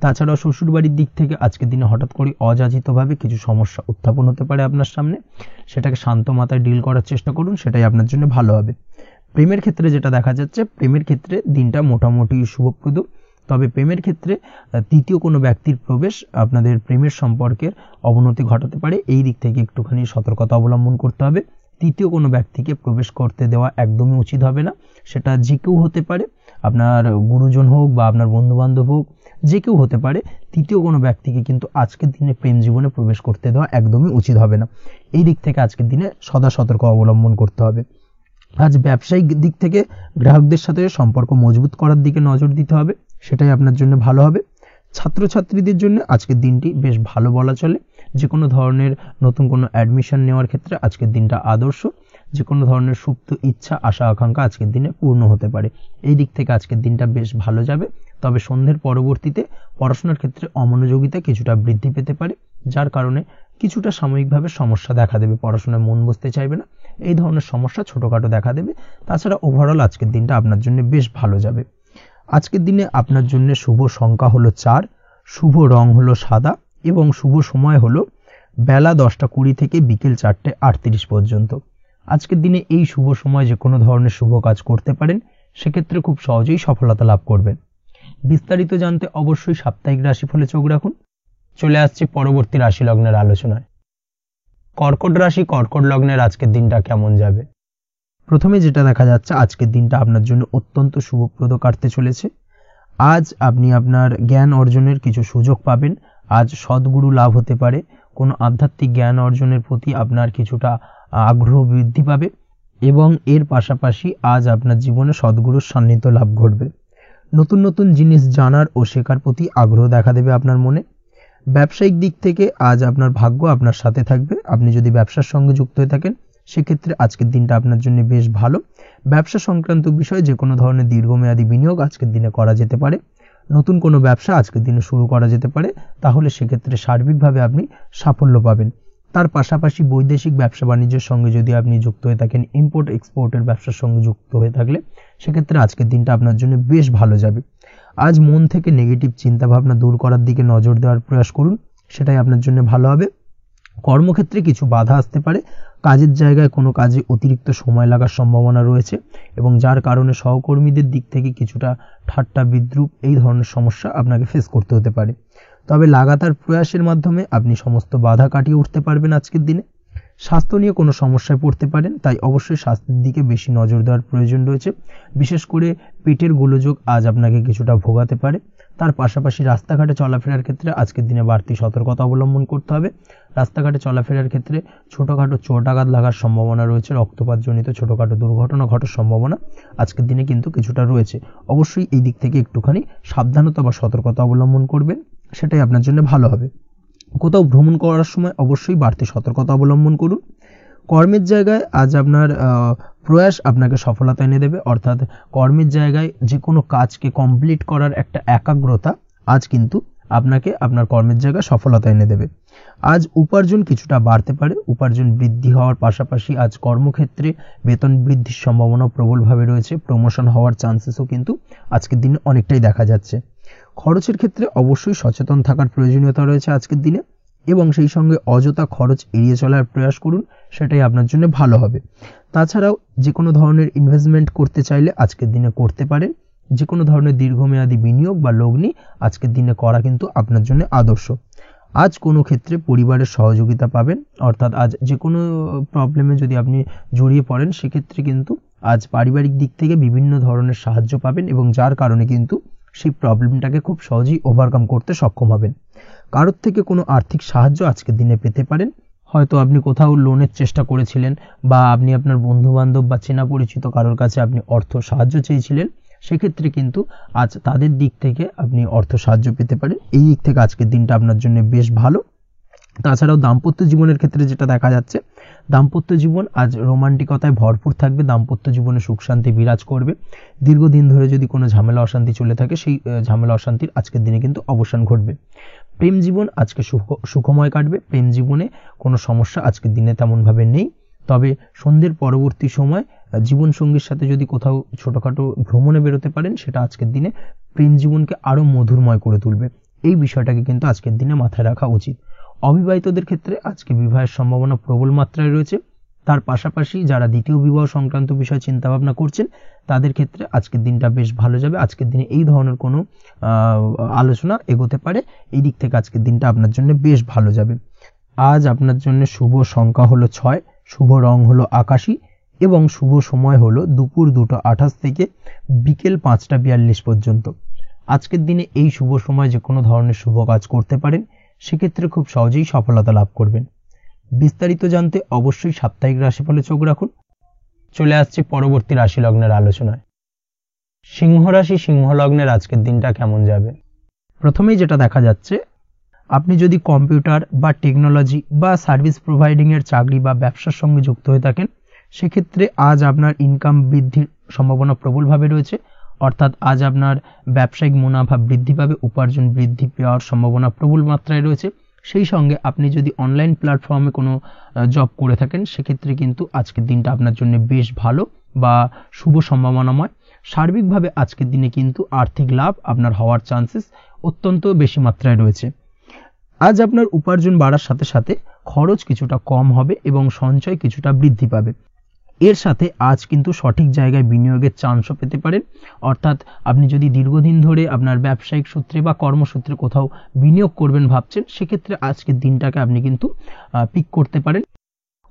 তাছাড়াও শ্বশুরবাড়ির দিক থেকে আজকের দিনে হঠাৎ করে অযাচিতভাবে কিছু সমস্যা উত্থাপন হতে পারে আপনার সামনে, সেটাকে শান্ত মাথায় ডিল করার চেষ্টা করুন, সেটাই আপনার জন্য ভালো হবে। প্রেমের ক্ষেত্রে যেটা দেখা যাচ্ছে, প্রেমের ক্ষেত্রে দিনটা মোটামুটি শুভপ্রদ, তবে প্রেমের ক্ষেত্রে তৃতীয় কোনো ব্যক্তির প্রবেশ আপনাদের প্রেমের সম্পর্কের অবনতি ঘটাতে পারে, এই দিক থেকে একটুখানি সতর্কতা অবলম্বন করতে হবে। তৃতীয় কোনো ব্যক্তিকে প্রবেশ করতে দেওয়া একদমই উচিত হবে না, সেটা যে কেউ হতে পারে, আপনার গুরুজন হোক বা আপনার বন্ধু বান্ধব হোক, যে কেউ হতে পারে। তৃতীয় কোনো ব্যক্তিকে কিন্তু আজকের দিনে প্রেম জীবনে প্রবেশ করতে দেওয়া একদমই উচিত হবে না, এই দিক থেকে আজকের দিনে সদা সতর্ক অবলম্বন করতে হবে। আজ ব্যবসায়িক দিক থেকে গ্রাহকদের সাথে সম্পর্ক মজবুত করার দিকে নজর দিতে হবে, সেটাই আপনার জন্য ভালো হবে। ছাত্রছাত্রীদের জন্য আজকের দিনটি বেশ ভালো বলা চলে, যে কোনো ধরনের নতুন কোনো অ্যাডমিশন নেওয়ার ক্ষেত্রে আজকের দিনটা আদর্শ। যে কোনো ধরনের সুপ্ত ইচ্ছা আশা আকাঙ্ক্ষা আজকের দিনে পূর্ণ হতে পারে। এই দিক থেকে আজকের দিনটা বেশ ভালো যাবে। তবে সন্ধ্যের পরবর্তীতে পড়াশোনার ক্ষেত্রে অমনোযোগিতা কিছুটা বৃদ্ধি পেতে পারে, যার কারণে কিছুটা সাময়িকভাবে সমস্যা দেখা দেবে, পড়াশোনায় মন বসতে চাইবে না, এই ধরনের সমস্যা ছোটোখাটো দেখা দেবে। তাছাড়া ওভারঅল আজকের দিনটা আপনার জন্য বেশ ভালো যাবে। আজকের দিনে আপনার জন্য শুভ সংখ্যা হলো 4, শুভ রং হলো সাদা এবং শুভ সময় হলো বেলা 10:20 থেকে বিকেল 4:38 পর্যন্ত। আজকের দিনে এই শুভ সময় যে কোনো ধরনের শুভ কাজ করতে পারেন, সেক্ষেত্রে খুব সহজেই সফলতা লাভ করবেন। বিস্তারিত জানতে অবশ্যই সাপ্তাহিক রাশিফলে চোখ রাখুন। চলে আসছে পরবর্তী রাশি লগ্নের আলোচনায়। কর্কট রাশি, কর্কট লগ্নের আজকের দিনটা কেমন যাবে? প্রথমে যেটা দেখা যাচ্ছে, আজকের দিনটা আপনার জন্য অত্যন্ত শুভপ্রদ কাটতে চলেছে। আজ আপনি আপনার জ্ঞান অর্জনের কিছু সুযোগ পাবেন। আজ সদ্গুরু লাভ হতে পারে। কোনো আধ্যাত্মিক জ্ঞান অর্জনের প্রতি আপনার কিছুটা আগ্রহ বৃদ্ধি পাবে এবং এর পাশাপাশি আজ আপনার জীবনে সদ্গুরুর সান্নিধ্য লাভ ঘটবে। নতুন নতুন জিনিস জানার ও শেখার প্রতি আগ্রহ দেখা দেবে আপনার মনে। ব্যবসায়িক দিক থেকে আজ আপনার ভাগ্য আপনার সাথে থাকবে। আপনি যদি ব্যবসার সঙ্গে যুক্ত হয়ে থাকেন, সেক্ষেত্রে আজকের দিনটা আপনার জন্য বেশ ভালো। ব্যবসা সংক্রান্ত বিষয়ে যে কোনো ধরনের দীর্ঘমেয়াদী বিনিয়োগ আজকের দিনে করা যেতে পারে। নতুন কোনো ব্যবসা আজকের দিনে শুরু করা যেতে পারে, তাহলে সেক্ষেত্রে সার্বিকভাবে আপনি সাফল্য পাবেন। তার পাশাপাশি বৈদেশিক ব্যবসা বাণিজ্যের সঙ্গে যদি আপনি যুক্ত হয়ে থাকেন, ইম্পোর্ট এক্সপোর্টের ব্যবসার সঙ্গে যুক্ত হয়ে থাকলে, সেক্ষেত্রে আজকের দিনটা আপনার জন্য বেশ ভালো যাবে। আজ মন থেকে নেগেটিভ চিন্তাভাবনা দূর করার দিকে নজর দেওয়ার প্রয়াস করুন, সেটাই আপনার জন্য ভালো হবে। কর্মক্ষেত্রে কিছু বাধা আসতে পারে। কাজের জায়গায় কোনো কাজে অতিরিক্ত সময় লাগার সম্ভাবনা রয়েছে এবং যার কারণে সহকর্মীদের দিক থেকে কিছুটা ঠাট্টা বিদ্রূপ এই ধরনের সমস্যা আপনাকে ফেস করতে হতে পারে। তবে লাগাতার প্রয়াসের মাধ্যমে আপনি সমস্ত বাধা কাটিয়ে উঠতে পারবেন আজকের দিনে। স্বাস্থ্য নিয়ে কোনো সমস্যায় পড়তে পারেন, তাই অবশ্যই স্বাস্থ্যের দিকে বেশি নজর দেওয়ার প্রয়োজন রয়েছে। বিশেষ করে পেটের গোলযোগ আজ আপনাকে কিছুটা ভোগাতে পারে। তার পাশাপাশি রাস্তাঘাটে চলাফেরার ক্ষেত্রে আজকের দিনে বাড়তি সতর্কতা অবলম্বন করতে হবে। রাস্তাঘাটে চলাফেরার ক্ষেত্রে ছোটোখাটো চোট আঘাত লাগার সম্ভাবনা রয়েছে, রক্তপাতজনিত ছোটোখাটো দুর্ঘটনা ঘটার সম্ভাবনা আজকের দিনে কিন্তু কিছুটা রয়েছে। অবশ্যই এই দিক থেকে একটুখানি সাবধানতা বা সতর্কতা অবলম্বন করবেন, সেটাই আপনার জন্য ভালো হবে। কোথাও ভ্রমণ করার সময় অবশ্যই বাড়তি সতর্কতা অবলম্বন করুন। কর্মের জায়গায় আজ আপনার প্রয়াস আপনাকে সফলতা এনে দেবে, অর্থাৎ কর্মের জায়গায় যে কোনো কাজকে কমপ্লিট করার একটা একাগ্রতা আজ কিন্তু আপনাকে আপনার কর্মের জায়গায় সফলতা এনে দেবে। আজ উপার্জন কিছুটা বাড়তে পারে। উপার্জন বৃদ্ধি হওয়ার পাশাপাশি আজ কর্মক্ষেত্রে বেতন বৃদ্ধির সম্ভাবনা প্রবলভাবে রয়েছে। প্রমোশন হওয়ার চান্সেসও কিন্তু আজকের দিনে অনেকটাই দেখা যাচ্ছে। খরচের ক্ষেত্রে অবশ্যই সচেতন থাকার প্রয়োজনীয়তা রয়েছে আজকের দিনে এবং সেই সঙ্গে অযথা খরচ এড়িয়ে চলার প্রয়াস করুন, সেটাই আপনার জন্য ভালো হবে। তাছাড়াও যে কোনো ধরনের ইনভেস্টমেন্ট করতে চাইলে আজকের দিনে করতে পারেন। যে কোনো ধরনের দীর্ঘমেয়াদী বিনিয়োগ বা লগ্নি আজকের দিনে করা কিন্তু আপনার জন্য আদর্শ। আজ কোনো ক্ষেত্রে পরিবারের সহযোগিতা পাবেন, অর্থাৎ আজ যে কোনো প্রবলেমে যদি আপনি জড়িয়ে পড়েন, সেক্ষেত্রে কিন্তু আজ পারিবারিক দিক থেকে বিভিন্ন ধরনের সাহায্য পাবেন এবং যার কারণে কিন্তু সেই প্রবলেমটাকে খুব সহজেই ওভারকাম করতে সক্ষম হবেন। কারোর থেকে কোনো আর্থিক সাহায্য আজকের দিনে পেতে পারেন। হয়তো আপনি কোথাও লোনের চেষ্টা করেছিলেন বা আপনি আপনার বন্ধুবান্ধব বা চেনা পরিচিত কারোর কাছে আপনি অর্থ সাহায্য চেয়েছিলেন, সেক্ষেত্রে কিন্তু আজ তাদের দিক থেকে আপনি অর্থ সাহায্য পেতে পারেন। এই দিক থেকে আজকের দিনটা আপনার জন্য বেশ ভালো। তাছাড়াও দাম্পত্য জীবনের ক্ষেত্রে যেটা দেখা যাচ্ছে, দাম্পত্য জীবন আজ রোমান্টিকতায় ভরপুর থাকবে। দাম্পত্য জীবনে সুখ শান্তি বিরাজ করবে। দীর্ঘদিন ধরে যদি কোনো ঝামেলা অশান্তি চলে থাকে, সেই ঝামেলা অশান্তির আজকের দিনে কিন্তু অবসান ঘটবে। প্রেম জীবন আজকে সুখময় কাটবে। প্রেম জীবনে কোনো সমস্যা আজকের দিনে তেমনভাবে নেই। তবে সন্ধ্যের পরবর্তী সময় জীবনসঙ্গীর সাথে যদি কোথাও ছোটোখাটো ভ্রমণে বেরোতে পারেন, সেটা আজকের দিনে প্রেম জীবনকে আরও মধুরময় করে তুলবে। এই বিষয়টাকে কিন্তু আজকের দিনে মাথায় রাখা উচিত। অবিবাহিতদের ক্ষেত্রে আজকে বিবাহের সম্ভাবনা প্রবল মাত্রায় রয়েছে। তার পাশাপাশি যারা দ্বিতীয় বিবাহ সংক্রান্ত বিষয়ে চিন্তাভাবনা করছেন, তাদের ক্ষেত্রে আজকের দিনটা বেশ ভালো যাবে। আজকের দিনে এই ধরনের কোনো আলোচনা এগোতে পারে। এই দিক থেকে আজকের দিনটা আপনার জন্য বেশ ভালো যাবে। আজ আপনার জন্য শুভ সংখ্যা হলো 6, শুভ রং হলো আকাশী এবং শুভ সময় হলো দুপুর 2:28 থেকে বিকেল 5:42 পর্যন্ত। আজকের দিনে এই শুভ সময় যে কোনো ধরনের শুভ কাজ করতে পারেন, সেক্ষেত্রে খুব সহজেই সফলতা লাভ করবেন। বিস্তারিত জানতে অবশ্যই সাপ্তাহিক রাশিফলে চোখ রাখুন। চলে আসছে পরবর্তী রাশি লগ্নের আলোচনায়। সিংহ রাশি, সিংহ লগ্নের আজকের দিনটা কেমন যাবে? প্রথমেই যেটা দেখা যাচ্ছে, আপনি যদি কম্পিউটার বা টেকনোলজি বা সার্ভিস প্রোভাইডিং এর চাকরি বা ব্যবসার সঙ্গে যুক্ত হয়ে থাকেন, সেক্ষেত্রে আজ আপনার ইনকাম বৃদ্ধির সম্ভাবনা প্রবলভাবে রয়েছে, অর্থাৎ আজ আপনার ব্যবসায়িক মুনাফা বৃদ্ধি পাবে, উপার্জন বৃদ্ধি পাওয়ার সম্ভাবনা প্রবল মাত্রায় রয়েছে। সেই সঙ্গে আপনি যদি অনলাইন প্ল্যাটফর্মে কোনো জব করে থাকেন সেক্ষেত্রে কিন্তু আজকের দিনটা আপনার জন্য বেশ ভালো বা শুভ সম্ভাবনাময়। সার্বিকভাবে আজকের দিনে কিন্তু আর্থিক লাভ আপনার হওয়ার চান্সেস অত্যন্ত বেশি মাত্রায় রয়েছে। আজ আপনার উপার্জন বাড়ার সাথে সাথে খরচ কিছুটা কম হবে এবং সঞ্চয় কিছুটা বৃদ্ধি পাবে। এর সাথে আজ কিন্তু সঠিক জায়গায় বিনিয়োগের চান্সও পেতে পারেন, অর্থাৎ আপনি যদি দীর্ঘদিন ধরে আপনার ব্যবসায়িক সূত্রে বা কর্মসূত্রে কোথাও বিনিয়োগ করবেন ভাবছেন, সেক্ষেত্রে আজকের দিনটাকে আপনি কিন্তু পিক করতে পারেন।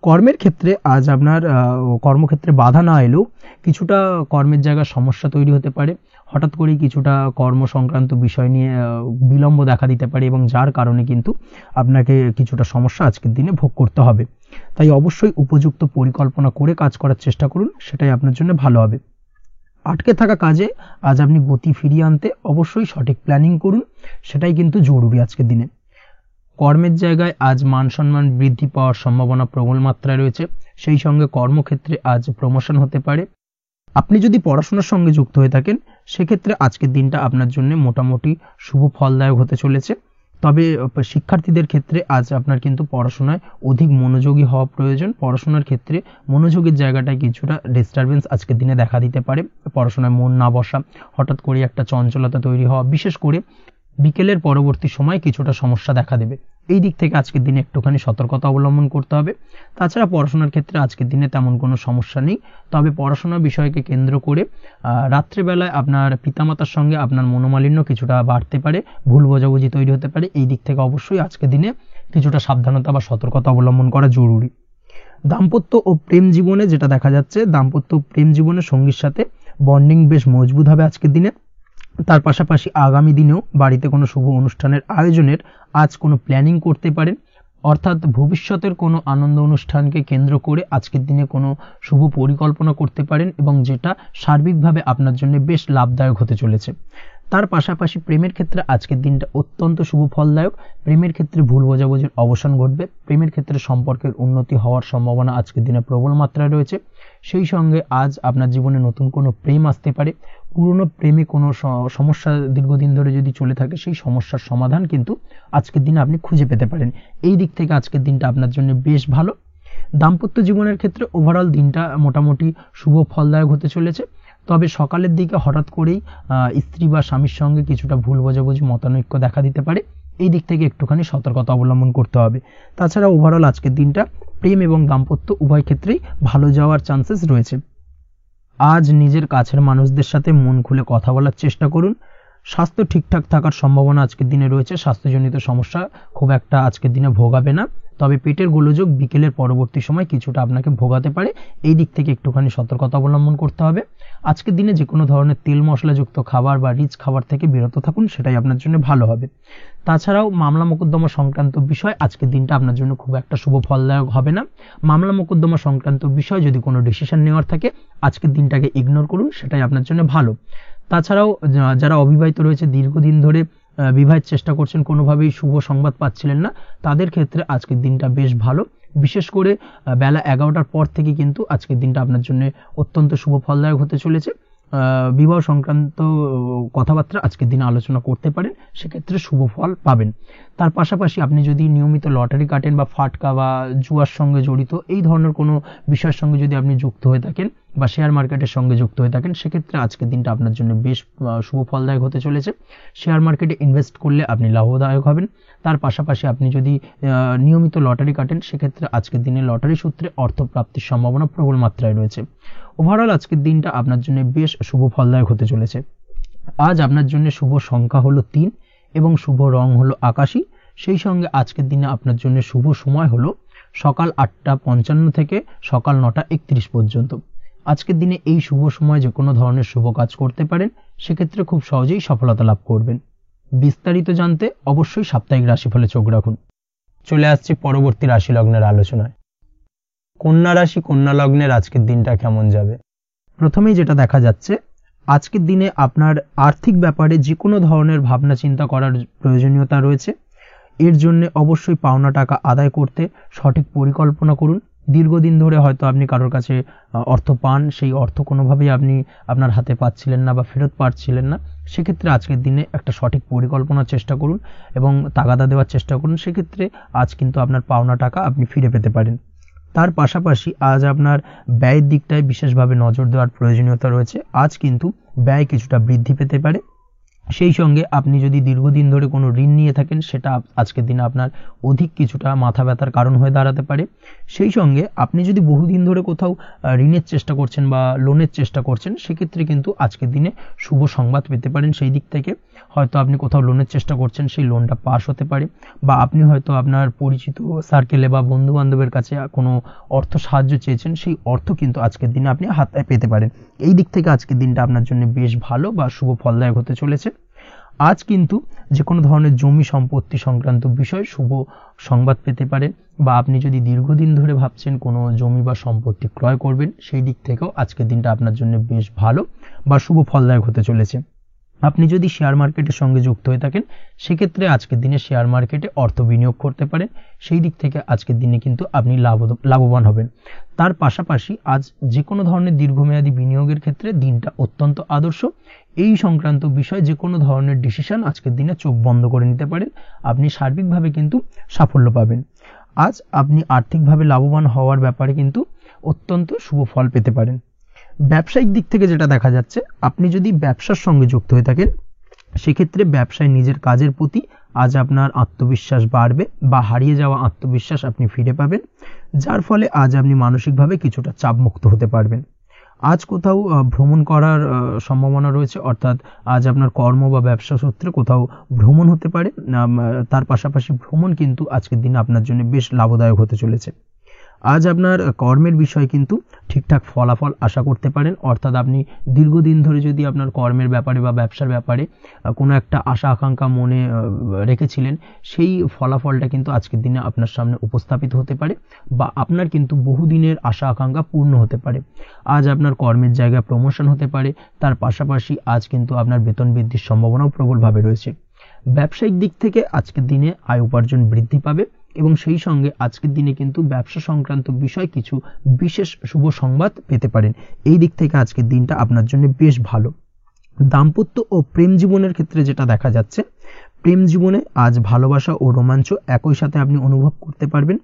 কর্মের ক্ষেত্রে আজ আপনার কর্মক্ষেত্রে বাধা না এলেও কিছুটা কর্মের জায়গায় সমস্যা তৈরি হতে পারে, হঠাৎ করেই কিছুটা কর্ম সংক্রান্ত বিষয় নিয়ে বিলম্ব দেখা দিতে পারে এবং যার কারণে কিন্তু আপনাকে কিছুটা সমস্যা আজকের দিনে ভোগ করতে হবে। তাই অবশ্যই উপযুক্ত পরিকল্পনা করে কাজ করার চেষ্টা করুন, সেটাই আপনার জন্য ভালো হবে। আটকে থাকা কাজে আজ আপনি গতি ফিরিয়ে আনতে অবশ্যই সঠিক প্ল্যানিং করুন, সেটাই কিন্তু জরুরি আজকের দিনে। কর্মের জায়গায় আজ মান সম্মান বৃদ্ধি পাওয়ার সম্ভাবনা প্রবল মাত্রায় রয়েছে, সেই সঙ্গে কর্মক্ষেত্রে আজ প্রমোশন হতে পারে। আপনি যদি পড়াশোনার সঙ্গে যুক্ত হয়ে থাকেন সেক্ষেত্রে আজকের দিনটা আপনার জন্য মোটামুটি শুভ ফলদায়ক হতে চলেছে। তবে শিক্ষার্থীদের ক্ষেত্রে আজ আপনার কিন্তু পড়াশোনায় অধিক মনোযোগী হওয়া প্রয়োজন। পড়াশোনার ক্ষেত্রে মনোযোগের জায়গাটায় কিছুটা ডিস্টারবেন্স আজকের দিনে দেখা দিতে পারে, পড়াশোনায় মন না বসা, হঠাৎ করে একটা চঞ্চলতা তৈরি হওয়া, বিশেষ করে বিকেলের পরবর্তী সময় কিছুটা সমস্যা দেখা দেবে। এই দিক থেকে আজকের দিনে একটুখানি সতর্কতা অবলম্বন করতে হবে। তাছাড়া পড়াশোনার ক্ষেত্রে আজকের দিনে তেমন কোনো সমস্যা নেই, তবে পড়াশোনার বিষয়কে কেন্দ্র করে রাত্রেবেলায় আপনার পিতামাতার সঙ্গে আপনার মনোমালিন্য কিছুটা বাড়তে পারে, ভুল বোঝাবুঝি তৈরি হতে পারে। এই দিক থেকে অবশ্যই আজকের দিনে কিছুটা সাবধানতা বা সতর্কতা অবলম্বন করা জরুরি। দাম্পত্য ও প্রেম জীবনে যেটা দেখা যাচ্ছে, দাম্পত্য প্রেম জীবনে সঙ্গীর সাথে বন্ডিং বেশ মজবুত হবে আজকের দিনে। তার পাশাপাশি আগামী দিনেও বাড়িতে কোনো শুভ অনুষ্ঠানের আয়োজনের আজ কোনো প্ল্যানিং করতে পারেন, অর্থাৎ ভবিষ্যতের কোনো আনন্দ অনুষ্ঠানকে কেন্দ্র করে আজকের দিনে কোনো শুভ পরিকল্পনা করতে পারেন এবং যেটা সার্বিকভাবে আপনার জন্য বেশ লাভদায়ক হতে চলেছে। তার পাশাপাশি প্রেমের ক্ষেত্রে আজকের দিনটা অত্যন্ত শুভ ফলদায়ক। প্রেমের ক্ষেত্রে ভুল বোঝাবুঝির অবসান ঘটবে, প্রেমের ক্ষেত্রে সম্পর্কের উন্নতি হওয়ার সম্ভাবনা আজকের দিনে প্রবল মাত্রায় রয়েছে। সেই সঙ্গে আজ আপনার জীবনে নতুন কোনো প্রেম আসতে পারে, পুরনো প্রেমে কোনো সমস্যা দীর্ঘদিন ধরে যদি চলে থাকে সেই সমস্যার সমাধান কিন্তু আজকের দিনে আপনি খুঁজে পেতে পারেন। এই দিক থেকে আজকের দিনটা আপনার জন্য বেশ ভালো। দাম্পত্য জীবনের ক্ষেত্রে ওভারঅল দিনটা মোটামুটি শুভ ফলদায়ক হতে চলেছে, তবে সকালের দিকে হঠাৎ করেই স্ত্রী বা স্বামীর সঙ্গে কিছুটা ভুল বোঝাবুঝি মতানৈক্য দেখা দিতে পারে, এই দিক থেকে একটুখানি সতর্কতা অবলম্বন করতে হবে। তাছাড়া ওভারঅল আজকের দিনটা প্রেম এবং দাম্পত্য উভয় ক্ষেত্রেই ভালো যাওয়ার চান্সেস রয়েছে। আজ নিজের কাছের মানুষদের সাথে মন খুলে কথা বলার চেষ্টা করুন। স্বাস্থ্য ঠিকঠাক থাকার সম্ভাবনা আজকের দিনে রয়েছে, স্বাস্থ্যজনিত সমস্যা খুব একটা আজকের দিনে ভোগাবে না, তবে পেটের গোলযোগ বিকেলের পরবর্তী সময় কিছুটা আপনাকে ভোগাতে পারে, এই দিক থেকে একটুখানি সতর্কতা অবলম্বন করতে হবে। আজকের দিনে যে কোনো ধরনের তেল মশলাযুক্ত খাবার বা রিচ খাবার থেকে বিরত থাকুন, সেটাই আপনার জন্য ভালো হবে। তাছাড়াও মামলা মোকদ্দমা সংক্রান্ত বিষয় আজকের দিনটা আপনার জন্য খুব একটা শুভ ফলদায়ক হবে না। মামলা মোকদ্দমা সংক্রান্ত বিষয় যদি কোনো ডিসিশন নেওয়ার থাকে আজকের দিনটাকে ইগনোর করুন, সেটাই আপনার জন্য ভালো। তাছাড়াও যারা অবিবাহিত রয়েছে, দীর্ঘদিন ধরে বিবাহের চেষ্টা করছেন, কোনোভাবেই শুভ সংবাদ পাচ্ছিলেন না, তাদের ক্ষেত্রে আজকের দিনটা বেশ ভালো। বিশেষ করে বেলা 11টার পর থেকে কিন্তু আজকের দিনটা আপনার জন্য অত্যন্ত শুভ ফলদায়ক হতে চলেছে। বিবাহ সংক্রান্ত কথাবার্তা আজকের দিনে আলোচনা করতে পারেন, সেক্ষেত্রে শুভ ফল পাবেন। তার পাশাপাশি আপনি যদি নিয়মিত লটারি কাটেন বা ফাটকা বা জুয়ার সঙ্গে জড়িত এই ধরনের কোনো বিষয়ের সঙ্গে যদি আপনি যুক্ত হয়ে থাকেন বা শেয়ার মার্কেটের সঙ্গে যুক্ত হয়ে থাকেন, সেক্ষেত্রে আজকের দিনটা আপনার জন্য বেশ শুভ ফলদায়ক হতে চলেছে। শেয়ার মার্কেটে ইনভেস্ট করলে আপনি লাভদায়ক হবেন। তার পাশাপাশি আপনি যদি নিয়মিত লটারি কাটেন, সেক্ষেত্রে আজকের দিনে লটারি সূত্রে অর্থ প্রাপ্তির সম্ভাবনা প্রবল মাত্রায় রয়েছে। ওভারঅল আজকের দিনটা আপনার জন্য বেশ শুভ ফলদায়ক হতে চলেছে। আজ আপনার জন্য শুভ সংখ্যা হলো 3 এবং শুভ রং হলো আকাশী। সেই সঙ্গে আজকের দিনে আপনার জন্য শুভ সময় হলো সকাল 8:55 থেকে সকাল 9:31 পর্যন্ত। আজকের দিনে এই শুভ সময় যে কোনো ধরনের শুভ কাজ করতে পারেন, সেক্ষেত্রে খুব সহজেই সফলতা লাভ করবেন। বিস্তারিত জানতে অবশ্যই সাপ্তাহিক রাশিফলে চোখ রাখুন। চলে আসছি পরবর্তী রাশি লগ্নের আলোচনায়। কন্যা রাশি, কন্যা লগ্নের আজকের দিনটা কেমন যাবে? প্রথমেই যেটা দেখা যাচ্ছে, আজকের দিনে আপনার আর্থিক ব্যাপারে যে কোনো ধরনের ভাবনা চিন্তা করার প্রয়োজনীয়তা রয়েছে। এর জন্য অবশ্যই পাওনা টাকা আদায় করতে সঠিক পরিকল্পনা করুন। দীর্ঘদিন ধরে হয়তো আপনি কারোর কাছে অর্থ পান, সেই অর্থ কোনোভাবেই আপনি আপনার হাতে পাচ্ছিলেন না বা ফেরত পাচ্ছিলেন না, সেক্ষেত্রে আজকের দিনে একটা সঠিক পরিকল্পনার চেষ্টা করুন এবং তাগাদা দেওয়ার চেষ্টা করুন। সেক্ষেত্রে আজ কিন্তু আপনার পাওনা টাকা আপনি ফিরে পেতে পারেন। তার পাশাপাশি আজ আপনার ব্যয়ের দিকটায় বিশেষভাবে নজর দেওয়ার প্রয়োজনীয়তা রয়েছে। আজ কিন্তু ব্যয় কিছুটা বৃদ্ধি পেতে পারে। সেই সঙ্গে আপনি যদি দীর্ঘদিন ধরে কোনো ঋণ নিয়ে থাকেন, সেটা আজকের দিনে আপনার অধিক কিছুটা মাথা ব্যথার কারণ হয়ে দাঁড়াতে পারে। সেই সঙ্গে আপনি যদি বহুদিন ধরে কোথাও ঋণের চেষ্টা করছেন বা লোনের চেষ্টা করছেন, সেক্ষেত্রে কিন্তু আজকের দিনে শুভ সংবাদ পেতে পারেন। সেই দিক থেকে হয়তো আপনি কোথাও লোনের চেষ্টা করছেন, সেই লোনটা পাস হতে পারে, বা আপনি হয়তো আপনার পরিচিত সার্কেলে বা বন্ধু বান্ধবের কাছে কোনো অর্থ সাহায্য চেয়েছেন, সেই অর্থ কিন্তু আজকের দিনে আপনি হাতে পেতে পারেন। এই দিক থেকে আজকের দিনটা আপনার জন্য বেশ ভালো বা শুভ ফলদায়ক হতে চলেছে। আজ কিন্তু যে কোনো ধরনের জমি সম্পত্তি সংক্রান্ত বিষয় শুভ সংবাদ পেতে পারেন, বা আপনি যদি দীর্ঘদিন ধরে ভাবছেন কোনো জমি বা সম্পত্তি ক্রয় করবেন, সেই দিক থেকেও আজকের দিনটা আপনার জন্য বেশ ভালো বা শুভ ফলদায়ক হতে চলেছে। আপনি যদি শেয়ার মার্কেটের সঙ্গে যুক্ত হয়ে থাকেন, সেক্ষেত্রে আজকের দিনে শেয়ার মার্কেটে অর্থ বিনিয়োগ করতে পারেন। সেই দিক থেকে আজকের দিনে কিন্তু আপনি লাভবান হবেন। তার পাশাপাশি আজ যে কোনো ধরনের দীর্ঘমেয়াদী বিনিয়োগের ক্ষেত্রে দিনটা অত্যন্ত আদর্শ। এই সংক্রান্ত বিষয় যে কোনো ধরনের ডিসিশন আজকের দিনে চোখ বন্ধ করে নিতে পারেন, আপনি সার্বিকভাবে কিন্তু সাফল্য পাবেন। আজ আপনি আর্থিকভাবে লাভবান হওয়ার ব্যাপারে কিন্তু অত্যন্ত শুভ ফল পেতে পারেন। ব্যবসায়িক দিক থেকে যেটা দেখা যাচ্ছে, আপনি যদি ব্যবসার সঙ্গে যুক্ত হয়ে থাকেন, সেক্ষেত্রে ব্যবসায় নিজের কাজের প্রতি আজ আপনার আত্মবিশ্বাস বাড়বে, বা হারিয়ে যাওয়া আত্মবিশ্বাস আপনি ফিরে পাবেন, যার ফলে আজ আপনি মানসিকভাবে কিছুটা চাপমুক্ত হতে পারবেন। আজ কোথাও ভ্রমণ করার সম্ভাবনা রয়েছে, অর্থাৎ আজ আপনার কর্ম বা ব্যবসা সূত্রে কোথাও ভ্রমণ হতে পারে। তার পাশাপাশি ভ্রমণ কিন্তু আজকের দিনে আপনার জন্য বেশ লাভদায়ক হতে চলেছে। আজ আপনার কর্মের বিষয়ে কিন্তু ঠিকঠাক ফলাফল আশা করতে পারেন, অর্থাৎ আপনি দীর্ঘদিন ধরে যদি আপনার কর্মের ব্যাপারে বা ব্যবসার ব্যাপারে কোনো একটা আশা আকাঙ্ক্ষা মনে রেখেছিলেন, সেই ফলাফলটা কিন্তু আজকের দিনে আপনার সামনে উপস্থাপিত হতে পারে, বা আপনার কিন্তু বহুদিনের আশা আকাঙ্ক্ষা পূর্ণ হতে পারে। আজ আপনার কর্মের জায়গায় প্রমোশন হতে পারে। তার পাশাপাশি আজ কিন্তু আপনার বেতন বৃদ্ধির সম্ভাবনাও প্রবলভাবে রয়েছে। ব্যবসায়িক দিক থেকে আজকের দিনে আয় উপার্জন বৃদ্ধি পাবে, এবং সেই সঙ্গে আজকের দিনে কিন্তু ব্যবসা সংক্রান্ত বিষয় কিছু বিশেষ শুভ সংবাদ পেতে পারেন। এই দিক থেকে আজকের দিনটা আপনার জন্য বেশ ভালো। দাম্পত্য ও প্রেম জীবনের ক্ষেত্রে যেটা দেখা যাচ্ছে, প্রেম জীবনে আজ ভালোবাসা ও রোমাঞ্চ একই সাথে আপনি অনুভব করতে পারবেন।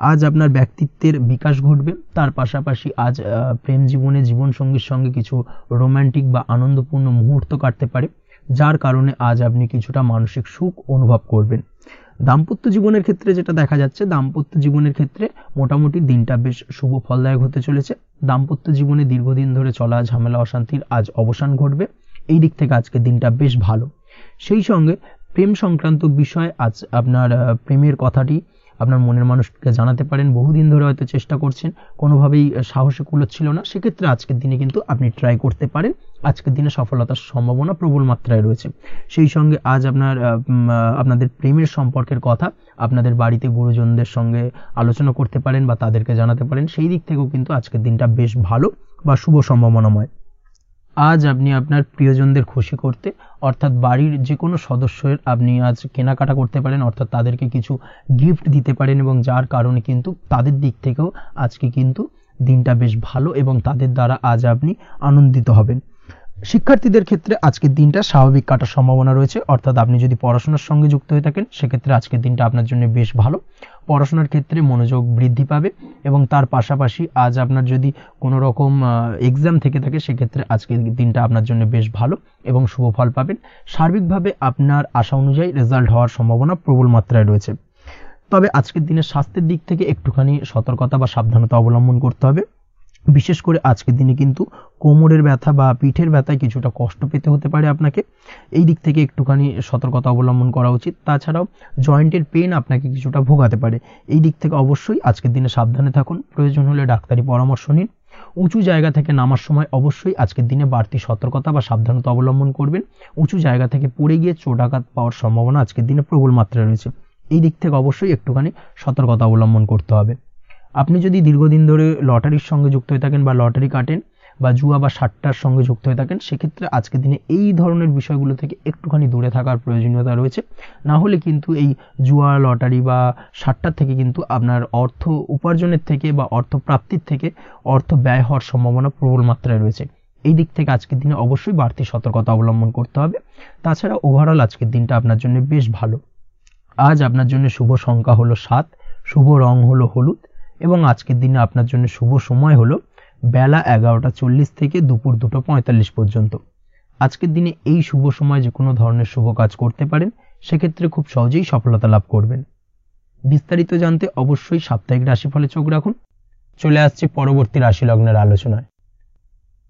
আজ আপনার ব্যক্তিত্বের বিকাশ ঘটবে। তার পাশাপাশি আজ প্রেম জীবনে জীবনসঙ্গীর সঙ্গে কিছু রোমান্টিক বা আনন্দপূর্ণ মুহূর্ত কাটতে পারে, যার কারণে আজ আপনি কিছুটা মানসিক সুখ অনুভব করবেন। দাম্পত্য জীবনের ক্ষেত্রে যেটা দেখা যাচ্ছে, দাম্পত্য জীবনের ক্ষেত্রে মোটামুটি দিনটা বেশ শুভ ফলদায়ক হতে চলেছে। দাম্পত্য জীবনে দীর্ঘদিন ধরে চলা ঝামেলা অশান্তির আজ অবসান ঘটবে। এই দিক থেকে আজকের দিনটা বেশ ভালো। সেই সঙ্গে প্রেম সংক্রান্ত বিষয় আজ আপনার প্রেমের কথাটি আপনার মনের মানুষকে জানাতে পারেন। বহুদিন ধরে হয়তো চেষ্টা করছেন, কোনোভাবেই সাহসে কুলোচ্ছিল না, সেক্ষেত্রে আজকের দিনে কিন্তু আপনি ট্রাই করতে পারেন। আজকের দিনে সফলতার সম্ভাবনা প্রবল মাত্রায় রয়েছে। সেই সঙ্গে আজ আপনাদের প্রেমের সম্পর্কের কথা আপনাদের বাড়িতে গুরুজনদের সঙ্গে আলোচনা করতে পারেন বা তাদেরকে জানাতে পারেন। সেই দিক থেকেও কিন্তু আজকের দিনটা বেশ ভালো বা শুভ সম্ভাবনাময়। আজ আপনি আপনার প্রিয়জনদের খুশি করতে, অর্থাৎ বাড়ির যে কোনো সদস্যের আপনি আজ কেনাকাটা করতে পারেন, অর্থাৎ তাদেরকে কিছু গিফট দিতে পারেন, এবং যার কারণে কিন্তু তাদের দিক থেকেও আজকে কিন্তু দিনটা বেশ ভালো, এবং তাদের দ্বারা আজ আপনি আনন্দিত হবেন। শিক্ষার্থীদের ক্ষেত্রে আজকের দিনটা স্বাভাবিক কাটার সম্ভাবনা রয়েছে, অর্থাৎ আপনি যদি পড়াশোনার সঙ্গে যুক্ত হয়ে থাকেন, সেক্ষেত্রে আজকের দিনটা আপনার জন্য বেশ ভালো। পড়াশোনার ক্ষেত্রে মনোযোগ বৃদ্ধি পাবে, এবং তার পাশাপাশি আজ আপনার যদি কোনো রকম এক্সাম থেকে থাকে, সেক্ষেত্রে আজকের দিনটা আপনার জন্য বেশ ভালো এবং শুভ ফল পাবেন। সার্বিকভাবে আপনার আশা অনুযায়ী রেজাল্ট হওয়ার সম্ভাবনা প্রবল মাত্রায় রয়েছে। তবে আজকের দিনের স্বাস্থ্যের দিক থেকে একটুখানি সতর্কতা বা সাবধানতা অবলম্বন করতে হবে। বিশেষ করে আজকের দিনে কিন্তু কোমরের ব্যথা বা পিঠের ব্যথায় কিছুটা কষ্ট পেতে হতে পারে আপনাকে। এই দিক থেকে একটুখানি সতর্কতা অবলম্বন করা উচিত। তাছাড়াও জয়েন্টের পেন আপনাকে কিছুটা ভোগাতে পারে। এই দিক থেকে অবশ্যই আজকের দিনে সাবধানে থাকুন। প্রয়োজন হলে ডাক্তারি পরামর্শ নিন। উঁচু জায়গা থেকে নামার সময় অবশ্যই আজকের দিনে বাড়তি সতর্কতা বা সাবধানতা অবলম্বন করবেন। উঁচু জায়গা থেকে পড়ে গিয়ে চোটাঘাত পাওয়ার সম্ভাবনা আজকের দিনে প্রবল মাত্রায় রয়েছে। এই দিক থেকে অবশ্যই একটুখানি সতর্কতা অবলম্বন করতে হবে। আপনি যদি দীর্ঘদিন ধরে লটারির সঙ্গে যুক্ত হয়ে থাকেন বা লটারি কাটেন, বা জুয়া বা সাট্টার সঙ্গে যুক্ত হয়ে থাকেন, সেক্ষেত্রে আজকের দিনে এই ধরনের বিষয়গুলো থেকে একটুখানি দূরে থাকার প্রয়োজনীয়তা রয়েছে। না হলে কিন্তু এই জুয়া, লটারি বা সাট্টার থেকে কিন্তু আপনার অর্থ উপার্জনের থেকে বা অর্থ প্রাপ্তির থেকে অর্থ ব্যয় হওয়ার সম্ভাবনা প্রবল মাত্রায় রয়েছে। এই দিক থেকে আজকের দিনে অবশ্যই বাড়তি সতর্কতা অবলম্বন করতে হবে। তাছাড়া ওভারঅল আজকের দিনটা আপনার জন্য বেশ ভালো। আজ আপনার জন্য শুভ সংখ্যা হলো 7, শুভ রং হলো হলুদ, এবং আজকের দিনে আপনার জন্য শুভ সময় হলো বেলা 11:40 থেকে দুপুর 2:45 পর্যন্ত। আজকের দিনে এই শুভ সময় যে কোনো ধরনের শুভ কাজ করতে পারেন, সেক্ষেত্রে খুব সহজেই সফলতা লাভ করবেন। বিস্তারিত জানতে অবশ্যই সাপ্তাহিক রাশিফলে চোখ রাখুন। চলে আসছে পরবর্তী রাশি লগ্নের আলোচনায়।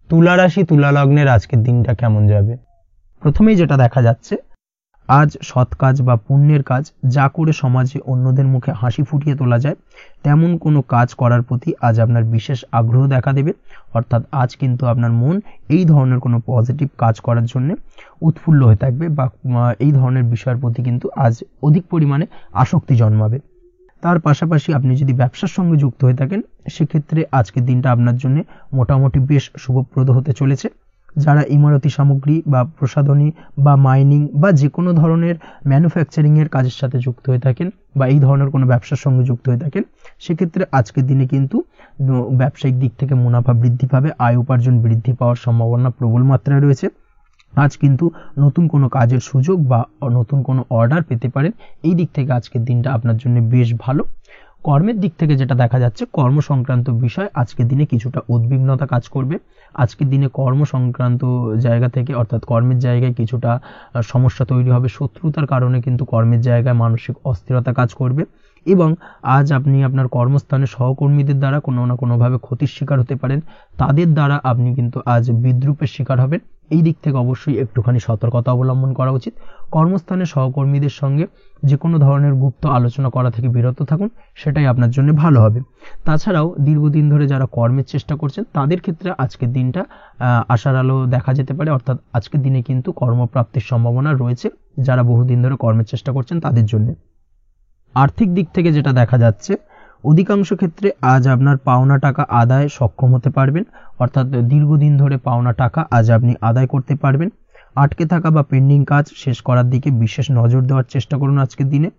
তুলা রাশি, তুলা লগ্নের আজকের দিনটা কেমন যাবে? প্রথমেই যেটা দেখা যাচ্ছে, আজ সৎ কাজ বা পুণ্যের কাজ যা করে সমাজে অন্যদের মুখে হাসি ফুটিয়ে তোলা যায়, তেমন কোনো কাজ করার প্রতি আজ আপনার বিশেষ আগ্রহ দেখা দেবে। অর্থাৎ আজ কিন্তু আপনার মন এই ধরনের কোনো পজিটিভ কাজ করার জন্য উৎফুল্ল হয়ে থাকবে, বা এই ধরনের বিষয়ের প্রতি কিন্তু আজ অধিক পরিমাণে আসক্তি জন্মাবে। তার পাশাপাশি আপনি যদি ব্যবসার সঙ্গে যুক্ত হয়ে থাকেন, সেক্ষেত্রে আজকের দিনটা আপনার জন্য মোটামুটি বেশ শুভপ্রদ হতে চলেছে। যারা ইমারতি সামগ্রী বা প্রসাধনী বা মাইনিং বা যে কোনো ধরনের ম্যানুফ্যাকচারিং এর কাজের সাথে যুক্ত হয়ে থাকেন বা এই ধরনের কোনো ব্যবসার সঙ্গে যুক্ত হয়ে থাকেন, সেক্ষেত্রে আজকের দিনে কিন্তু ব্যবসায়িক দিক থেকে মুনাফা বৃদ্ধি পাবে, আয় উপার্জন বৃদ্ধি পাওয়ার সম্ভাবনা প্রবল মাত্রায় রয়েছে। আজ কিন্তু নতুন কোনো কাজের সুযোগ বা নতুন কোনো অর্ডার পেতে পারেন। এই দিক থেকে আজকের দিনটা আপনার জন্য বেশ ভালো। কর্মের দিক থেকে যেটা দেখা যাচ্ছে, কর্ম সংক্রান্ত বিষয় আজকের দিনে কিছুটা উদ্বিগ্নতা কাজ করবে। আজকের দিনে কর্ম সংক্রান্ত জায়গা থেকে, অর্থাৎ কর্মের জায়গায় কিছুটা সমস্যা তৈরি হবে। শত্রুতার কারণে কিন্তু কর্মের জায়গায় মানসিক অস্থিরতা কাজ করবে, এবং আজ আপনি আপনার কর্মস্থানে সহকর্মীদের দ্বারা কোনো না কোনোভাবে ক্ষতির শিকার হতে পারেন। তাদের দ্বারা আপনি কিন্তু আজ বিদ্রূপের শিকার হবেন। এই দিক থেকে অবশ্যই একটুখানি সতর্কতা অবলম্বন করা উচিত। কর্মস্থানে সহকর্মীদের সঙ্গে যে কোনো ধরনের গুপ্ত আলোচনা করা থেকে বিরত থাকুন, সেটাই আপনার জন্য ভালো হবে। তাছাড়াও দীর্ঘদিন ধরে যারা কর্মের চেষ্টা করছেন, তাদের ক্ষেত্রে আজকের দিনটা আশার আলো দেখা যেতে পারে। অর্থাৎ আজকের দিনে কিন্তু কর্মপ্রাপ্তির সম্ভাবনা রয়েছে যারা বহুদিন ধরে কর্মের চেষ্টা করছেন তাদের জন্য। আর্থিক দিক থেকে যেটা দেখা যাচ্ছে, অধিকাংশ ক্ষেত্রে আজ আপনার পাওনা টাকা আদায় সক্ষম হতে পারবেন। অর্থাৎ দীর্ঘদিন ধরে পাওনা টাকা আজ আপনি আদায় করতে পারবেন। আটকে থাকা বা পেন্ডিং কাজ শেষ করার দিকে বিশেষ নজর দেওয়ার চেষ্টা করুন আজকের দিনে।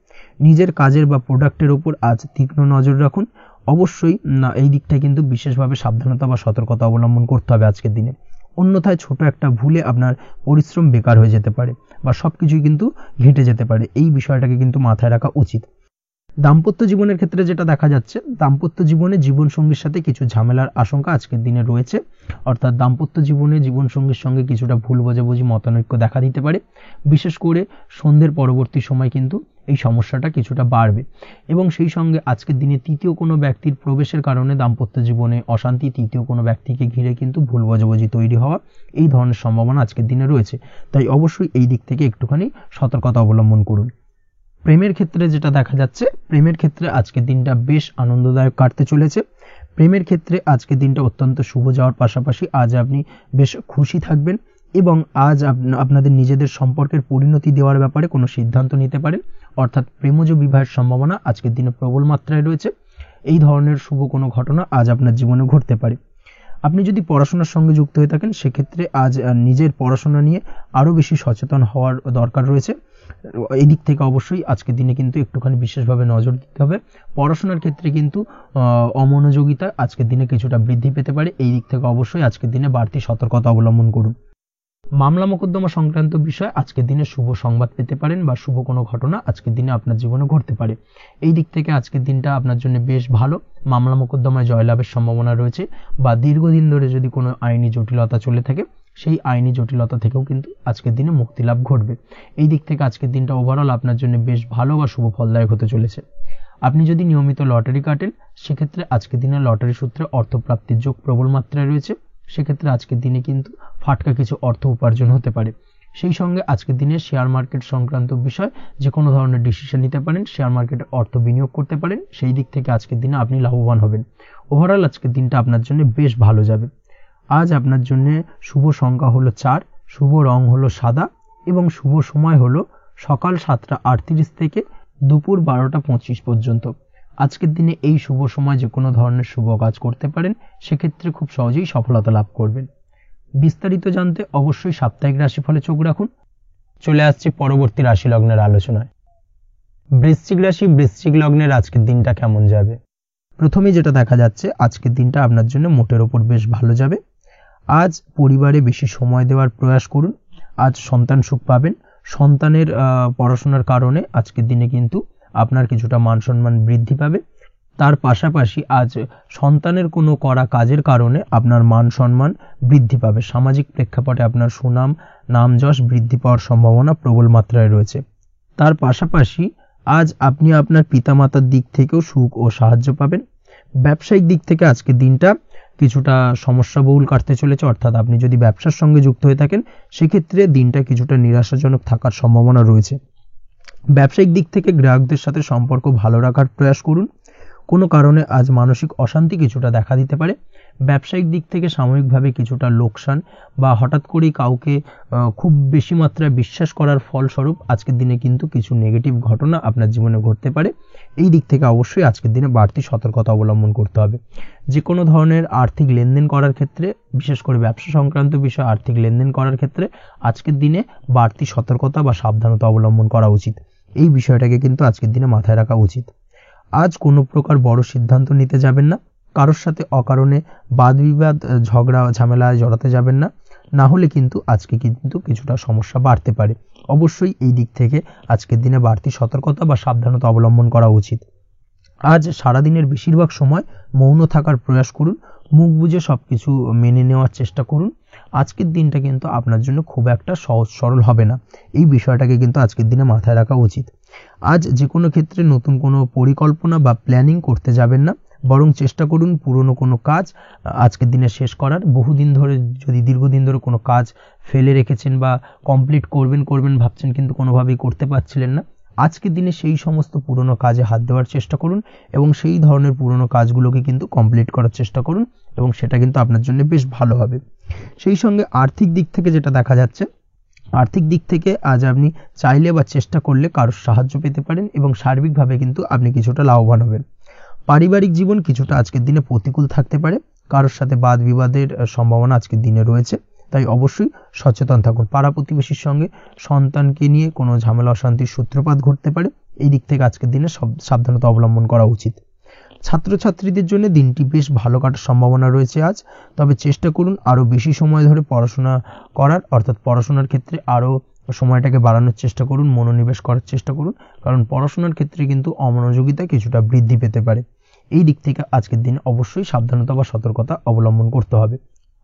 নিজের কাজের বা প্রোডাক্টের উপর আজ তীক্ষ্ণ নজর রাখুন। অবশ্যই এই দিকটা কিন্তু বিশেষভাবে সাবধানতা বা সতর্কতা অবলম্বন করতে হবে আজকের দিনে। অন্যথায় ছোট একটা ভুলে আপনার পরিশ্রম বেকার হয়ে যেতে পারে বা সবকিছুই কিন্তু ঘেটে যেতে পারে। এই বিষয়টাকে কিন্তু মাথায় রাখা উচিত। দাম্পত্য জীবনের ক্ষেত্রে যেটা দেখা যাচ্ছে, দাম্পত্য জীবনে জীবনসঙ্গীর সাথে কিছু ঝামেলার আশঙ্কা আজকের দিনে রয়েছে। অর্থাৎ দাম্পত্য জীবনে জীবনসঙ্গীর সঙ্গে কিছুটা ভুল বোঝাবুঝি, মতানৈক্য দেখা দিতে পারে। বিশেষ করে সন্ধ্যের পরবর্তী সময় কিন্তু এই সমস্যাটা কিছুটা বাড়বে, এবং সেই সঙ্গে আজকের দিনে তৃতীয় কোনো ব্যক্তির প্রবেশের কারণে দাম্পত্য জীবনে অশান্তি, তৃতীয় কোনো ব্যক্তিকে ঘিরে কিন্তু ভুল বোঝাবুঝি তৈরি হওয়া, এই ধরনের সম্ভাবনা আজকের দিনে রয়েছে। তাই অবশ্যই এই দিক থেকে একটুখানি সতর্কতা অবলম্বন করুন। প্রেমের ক্ষেত্রে যেটা দেখা যাচ্ছে, প্রেমের ক্ষেত্রে আজকের দিনটা বেশ আনন্দদায়ক কাটতে চলেছে। প্রেমের ক্ষেত্রে আজকের দিনটা অত্যন্ত শুভ যাওয়ার পাশাপাশি আজ আপনি বেশ খুশি থাকবেন, এবং আজ আপনাদের নিজেদের সম্পর্কের পরিণতি দেওয়ার ব্যাপারে কোনো সিদ্ধান্ত নিতে পারেন। অর্থাৎ প্রেমজ বিবাহের সম্ভাবনা আজকের দিনে প্রবল মাত্রায় রয়েছে। এই ধরনের শুভ কোনো ঘটনা আজ আপনার জীবনে ঘটতে পারে। আপনি যদি পড়াশোনার সঙ্গে যুক্ত হয়ে থাকেন, সেক্ষেত্রে আজ নিজের পড়াশোনা নিয়ে আরও বেশি সচেতন হওয়ার দরকার রয়েছে। এই দিক থেকে অবশ্যই আজকের দিনে কিন্তু একটুখানি বিশেষভাবে নজর দিতে হবে। পড়াশোনার ক্ষেত্রে কিন্তু অমনোযোগিতা আজকের দিনে কিছুটা বৃদ্ধি পেতে পারে। এই দিক থেকে অবশ্যই আজকের দিনে বাড়তি সতর্কতা অবলম্বন করুন। মামলা মোকদ্দমা সংক্রান্ত বিষয় আজকের দিনে শুভ সংবাদ পেতে পারেন, বা শুভ কোনো ঘটনা আজকের দিনে আপনার জীবনে ঘটতে পারে। এই দিক থেকে আজকের দিনটা আপনার জন্য বেশ ভালো। মামলা মোকদ্দমায় জয়লাভের সম্ভাবনা রয়েছে, বা দীর্ঘদিন ধরে যদি কোনো আইনি জটিলতা চলে থাকে, সেই আইনি জটিলতা থেকেও কিন্তু আজকের দিনে মুক্তি লাভ ঘটবে। এই দিক থেকে আজকের দিনটা ওভারঅল আপনার জন্য বেশ ভালো বা শুভ ফলদায়ক হতে চলেছে। আপনি যদি নিয়মিত লটারি কাটেন, সেক্ষেত্রে আজকের দিনে লটারি সূত্রে অর্থপ্রাপ্তির যোগ প্রবল মাত্রায় রয়েছে। সেক্ষেত্রে আজকের দিনে কিন্তু ফাটকা কিছু অর্থ উপার্জন হতে পারে। সেই সঙ্গে আজকের দিনে শেয়ার মার্কেট সংক্রান্ত বিষয় যে কোনো ধরনের ডিসিশন নিতে পারেন, শেয়ার মার্কেটে অর্থ বিনিয়োগ করতে পারেন। সেই দিক থেকে আজকের দিনে আপনি লাভবান হবেন। ওভারঅল আজকের দিনটা আপনার জন্য বেশ ভালো যাবে। আজ আপনার জন্য শুভ সংখ্যা হলো 4, শুভ রং হলো সাদা, এবং শুভ সময় হলো সকাল 7:38 থেকে দুপুর 12:25 পর্যন্ত। আজকের দিনে এই শুভ সময় যে কোনো ধরনের শুভ কাজ করতে পারেন, সেক্ষেত্রে খুব সহজেই সফলতা লাভ করবেন। বিস্তারিত জানতে অবশ্যই সাপ্তাহিক রাশিফলে চোখ রাখুন। চলে আসছে পরবর্তী রাশি লগ্নের আলোচনায়। বৃশ্চিক রাশি, বৃশ্চিক লগ্নের আজকের দিনটা কেমন যাবে? প্রথমেই যেটা দেখা যাচ্ছে, আজকের দিনটা আপনার জন্য মোটের ওপর বেশ ভালো যাবে। আজ পরিবারে বেশি সময় দেওয়ার প্রয়াস করুন। আজ সন্তান সুখ পাবেন। সন্তানের পড়াশোনার কারণে আজকের দিনে কিন্তু আপনার কিছুটা মান সম্মান বৃদ্ধি পাবে। তার পাশাপাশি আজ সন্তানের কোনো করা কাজের কারণে আপনার মান সম্মান বৃদ্ধি পাবে। সামাজিক প্রেক্ষাপটে আপনার সুনাম, নাম যশ বৃদ্ধি পাওয়ার সম্ভাবনা প্রবল মাত্রায় রয়েছে। তার পাশাপাশি আজ আপনি আপনার পিতামাতার দিক থেকেও সুখ ও সাহায্য পাবেন। ব্যবসায়িক দিক থেকে আজকের দিনটা কিছুটা সমস্যাবহুল কাটতে চলেছে, অর্থাৎ আপনি যদি ব্যবসার সঙ্গে যুক্ত হয়ে থাকেন, সেক্ষেত্রে দিনটা কিছুটা নিরাশাজনক থাকার সম্ভাবনা রয়েছে। ব্যবসায়িক দিক থেকে গ্রাহকদের সাথে সম্পর্ক ভালো রাখার প্রয়াস করুন। কোনো কারণে আজ মানসিক অশান্তি কিছুটা দেখা দিতে পারে। ব্যবসায়িক দিক থেকে সাময়িকভাবে কিছুটা লোকসান বা হঠাৎ করেই কাউকে খুব বেশি মাত্রায় বিশ্বাস করার ফলস্বরূপ আজকের দিনে কিন্তু কিছু নেগেটিভ ঘটনা আপনার জীবনে ঘটতে পারে। এই দিক থেকে অবশ্যই আজকের দিনে বাড়তি সতর্কতা অবলম্বন করতে হবে। যে কোনো ধরনের আর্থিক লেনদেন করার ক্ষেত্রে, বিশেষ করে ব্যবসা সংক্রান্ত বিষয়ে আর্থিক লেনদেন করার ক্ষেত্রে আজকের দিনে বাড়তি সতর্কতা বা সাবধানতা অবলম্বন করা উচিত। এই বিষয়টাকে কিন্তু আজকের দিনে মাথায় রাখা উচিত। আজ কোনো প্রকার বড় সিদ্ধান্ত নিতে যাবেন না। কারোর সাথে অকারণে বাদ বিবাদ, ঝগড়া ঝামেলায় জড়াতে যাবেন না, না হলে কিন্তু আজকে কিন্তু কিছুটা সমস্যা বাড়তে পারে। অবশ্যই এই দিক থেকে আজকের দিনে বাড়তি সতর্কতা বা সাবধানতা অবলম্বন করা উচিত। আজ সারাদিনের বেশিরভাগ সময় মৌন থাকার প্রয়াস করুন। মুখ বুজে সবকিছু মেনে নেওয়ার চেষ্টা করুন। আজকের দিনটা কিন্তু আপনার জন্য খুব একটা সহজ সরল হবে না। এই বিষয়টাকে কিন্তু আজকের দিনে মাথায় রাখা উচিত। আজ যে কোনো ক্ষেত্রে নতুন কোনো পরিকল্পনা বা প্ল্যানিং করতে যাবেন না, বরং চেষ্টা করুন পুরনো কোনো কাজ আজকের দিনে শেষ করার। বহুদিন ধরে, যদি দীর্ঘদিন ধরে কোনো কাজ ফেলে রেখেছেন বা কমপ্লিট করবেন ভাবছেন কিন্তু কোনোভাবেই করতে পারছিলেন না, আজকের দিনে সেই সমস্ত পুরনো কাজে হাত দেওয়ার চেষ্টা করুন এবং সেই ধরনের পুরনো কাজগুলোকে কিন্তু কমপ্লিট করার চেষ্টা করুন, এবং সেটা কিন্তু আপনার জন্য বেশ ভালো হবে। সেই সঙ্গে আর্থিক দিক থেকে যেটা দেখা যাচ্ছে, আর্থিক দিক থেকে আজ আপনি চাইলে বা চেষ্টা করলে কারোর সাহায্য পেতে পারেন এবং সার্বিকভাবে কিন্তু আপনি কিছুটা লাভবান হবেন। পারিবারিক জীবন কিছুটা আজকের দিনে প্রতিকূল থাকতে পারে। কারোর সাথে বাদ বিবাদের সম্ভাবনা আজকের দিনে রয়েছে, তাই অবশ্যই সচেতন থাকুন। পাড়া প্রতিবেশীর সঙ্গে সন্তানকে নিয়ে কোনো ঝামেলা অশান্তির সূত্রপাত ঘটতে পারে। এই দিক থেকে আজকের দিনে সাবধানতা অবলম্বন করা উচিত। ছাত্রছাত্রীদের জন্য দিনটি বেশ ভালো কাটার সম্ভাবনা রয়েছে আজ। তবে চেষ্টা করুন আরও বেশি সময় ধরে পড়াশোনা করার, অর্থাৎ পড়াশোনার ক্ষেত্রে আরও সময়টাকে বাড়ানোর চেষ্টা করুন, মনোনিবেশ করার চেষ্টা করুন, কারণ পড়াশোনার ক্ষেত্রে কিন্তু অমনোযোগিতা কিছুটা বৃদ্ধি পেতে পারে। এই দিক থেকে আজকের দিনে অবশ্যই সাবধানতা বা সতর্কতা অবলম্বন করতে হবে।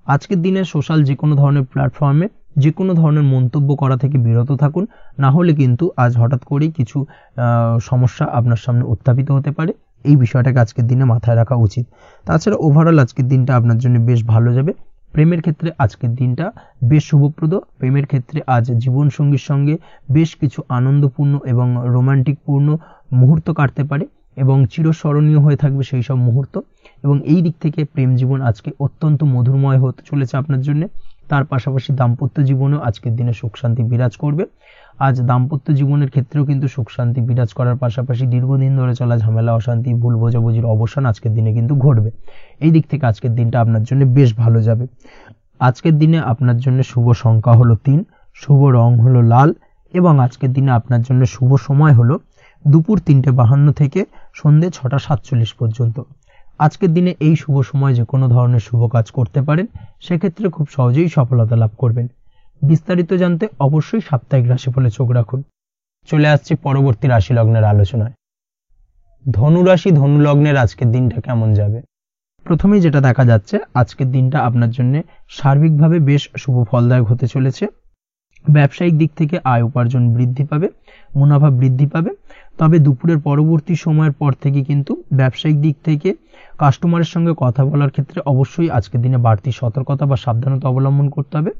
আজকের দিনে সোশ্যাল যে কোনো ধরনের প্ল্যাটফর্মে যে কোনো ধরনের মন্তব্য করা থেকে বিরত থাকুন, না হলে কিন্তু আজ হঠাৎ করেই কিছু সমস্যা আপনার সামনে উত্থাপিত হতে পারে। এই বিষয়টাকে আজকের দিনে মাথায় রাখা উচিত। তাছাড়া ওভারঅল আজকের দিনটা আপনার জন্য বেশ ভালো যাবে। প্রেমের ক্ষেত্রে আজকের দিনটা বেশ শুভপ্রদ। প্রেমের ক্ষেত্রে আজ জীবনসঙ্গীর সঙ্গে বেশ কিছু আনন্দপূর্ণ এবং রোমান্টিকপূর্ণ মুহূর্ত কাটতে পারে এবং চিরস্মরণীয় হয়ে থাকবে সেই সব মুহূর্ত, এবং এই দিক থেকে প্রেম জীবন আজকে অত্যন্ত মধুরময় হতে চলেছে আপনার জন্য। তার পাশাপাশি দাম্পত্য জীবনেও আজকের দিনে সুখ শান্তি বিরাজ করবে। আজ দাম্পত্য জীবনের ক্ষেত্রেও কিন্তু সুখ শান্তি বিরাজ করার পাশাপাশি দীর্ঘদিন ধরে চলা ঝামেলা অশান্তি ভুল বোঝাবুঝির অবসান আজকের দিনে কিন্তু ঘটবে। এই দিক থেকে আজকের দিনটা আপনার জন্য বেশ ভালো যাবে। আজকের দিনে আপনার জন্য শুভ সংখ্যা হলো 3, শুভ রং হলো লাল, এবং আজকের দিনে আপনার জন্য শুভ সময় হলো দুপুর 3:52 থেকে সন্ধ্যে 6:47 পর্যন্ত। আজকের দিনে এই শুভ সময় যে কোনো ধরনের শুভ কাজ করতে পারেন, সেক্ষেত্রে খুব সহজেই সফলতা লাভ করবেন। বিস্তারিত জানতে অবশ্যই সাপ্তাহিক রাশিফলে চোখ রাখুন। চলে আসছে পরবর্তী রাশি লগ্নের আলোচনায়। ধনু রাশি, ধনু লগ্নের আজকের দিনটা কেমন যাবে? প্রথমেই যেটা দেখা যাচ্ছে, আজকের দিনটা আপনার জন্য সার্বিকভাবে বেশ শুভ ফলদায়ক হতে চলেছে। ব্যবসায়িক দিক থেকে আয় উপার্জন বৃদ্ধি পাবে, মুনাফা বৃদ্ধি পাবে। তবে দুপুরের পরবর্তী সময়ের পর থেকে কিন্তু ব্যবসায়িক দিক থেকে কাস্টমারের সঙ্গে কথা বলার ক্ষেত্রে অবশ্যই আজকের দিনে বাড়তি সতর্কতা বা সাবধানতা অবলম্বন করতে হবে।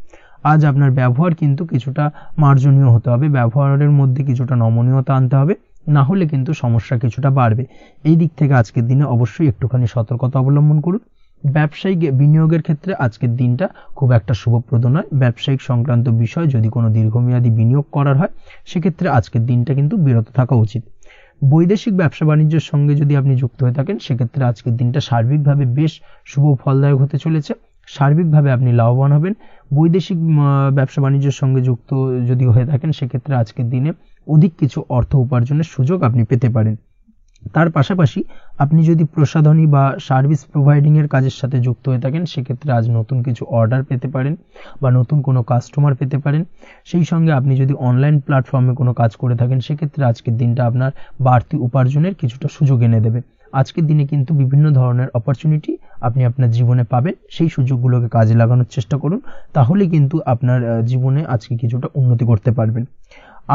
আজ আপনার ব্যবহার কিন্তু কিছুটা মার্জনীয় হতে হবে, ব্যবহারের মধ্যে কিছুটা নমনীয়তা আনতে হবে, না হলে কিন্তু সমস্যা কিছুটা বাড়বে। এই দিক থেকে আজকের দিনে অবশ্যই একটুখানি সতর্কতা অবলম্বন করুন। ব্যবসায়িক বিনিয়োগের ক্ষেত্রে আজকের দিনটা খুব একটা শুভপ্রদ নয়। ব্যবসায়িক সংক্রান্ত বিষয় যদি কোনো দীর্ঘমেয়াদী বিনিয়োগ করার হয়, সেক্ষেত্রে আজকের দিনটা কিন্তু বিরত থাকা উচিত। বৈদেশিক ব্যবসা বাণিজ্যের সঙ্গে যদি আপনি যুক্ত হয়ে থাকেন সেক্ষেত্রে আজকের দিনটা সার্বিকভাবে বেশ শুভ ফলদায়ক হতে চলেছে। সার্বিকভাবে আপনি লাভবান হবেন। বৈদেশিক ব্যবসা বাণিজ্যের সঙ্গে যুক্ত যদি হয়ে থাকেন সেক্ষেত্রে আজকের দিনে অধিক কিছু অর্থ উপার্জনের সুযোগ আপনি পেতে পারেন। তার পাশাপাশি আপনি যদি প্রসাধনী বা সার্ভিস প্রোভাইডিং এর কাজের সাথে যুক্ত হয়ে থাকেন সেক্ষেত্রে আজ নতুন কিছু অর্ডার পেতে পারেন বা নতুন কোনো কাস্টমার পেতে পারেন। সেই সঙ্গে আপনি যদি অনলাইন প্ল্যাটফর্মে কোনো কাজ করে থাকেন সেক্ষেত্রে আজকের দিনটা আপনার বাড়তি উপার্জনের কিছুটা সুযোগ এনে দেবে। আজকের দিনে কিন্তু বিভিন্ন ধরনের অপরচুনিটি আপনি আপনার জীবনে পাবেন, সেই সুযোগগুলোকে কাজে লাগানোর চেষ্টা করুন, তাহলে কিন্তু আপনার জীবনে আজকে কিছুটা উন্নতি করতে পারবেন।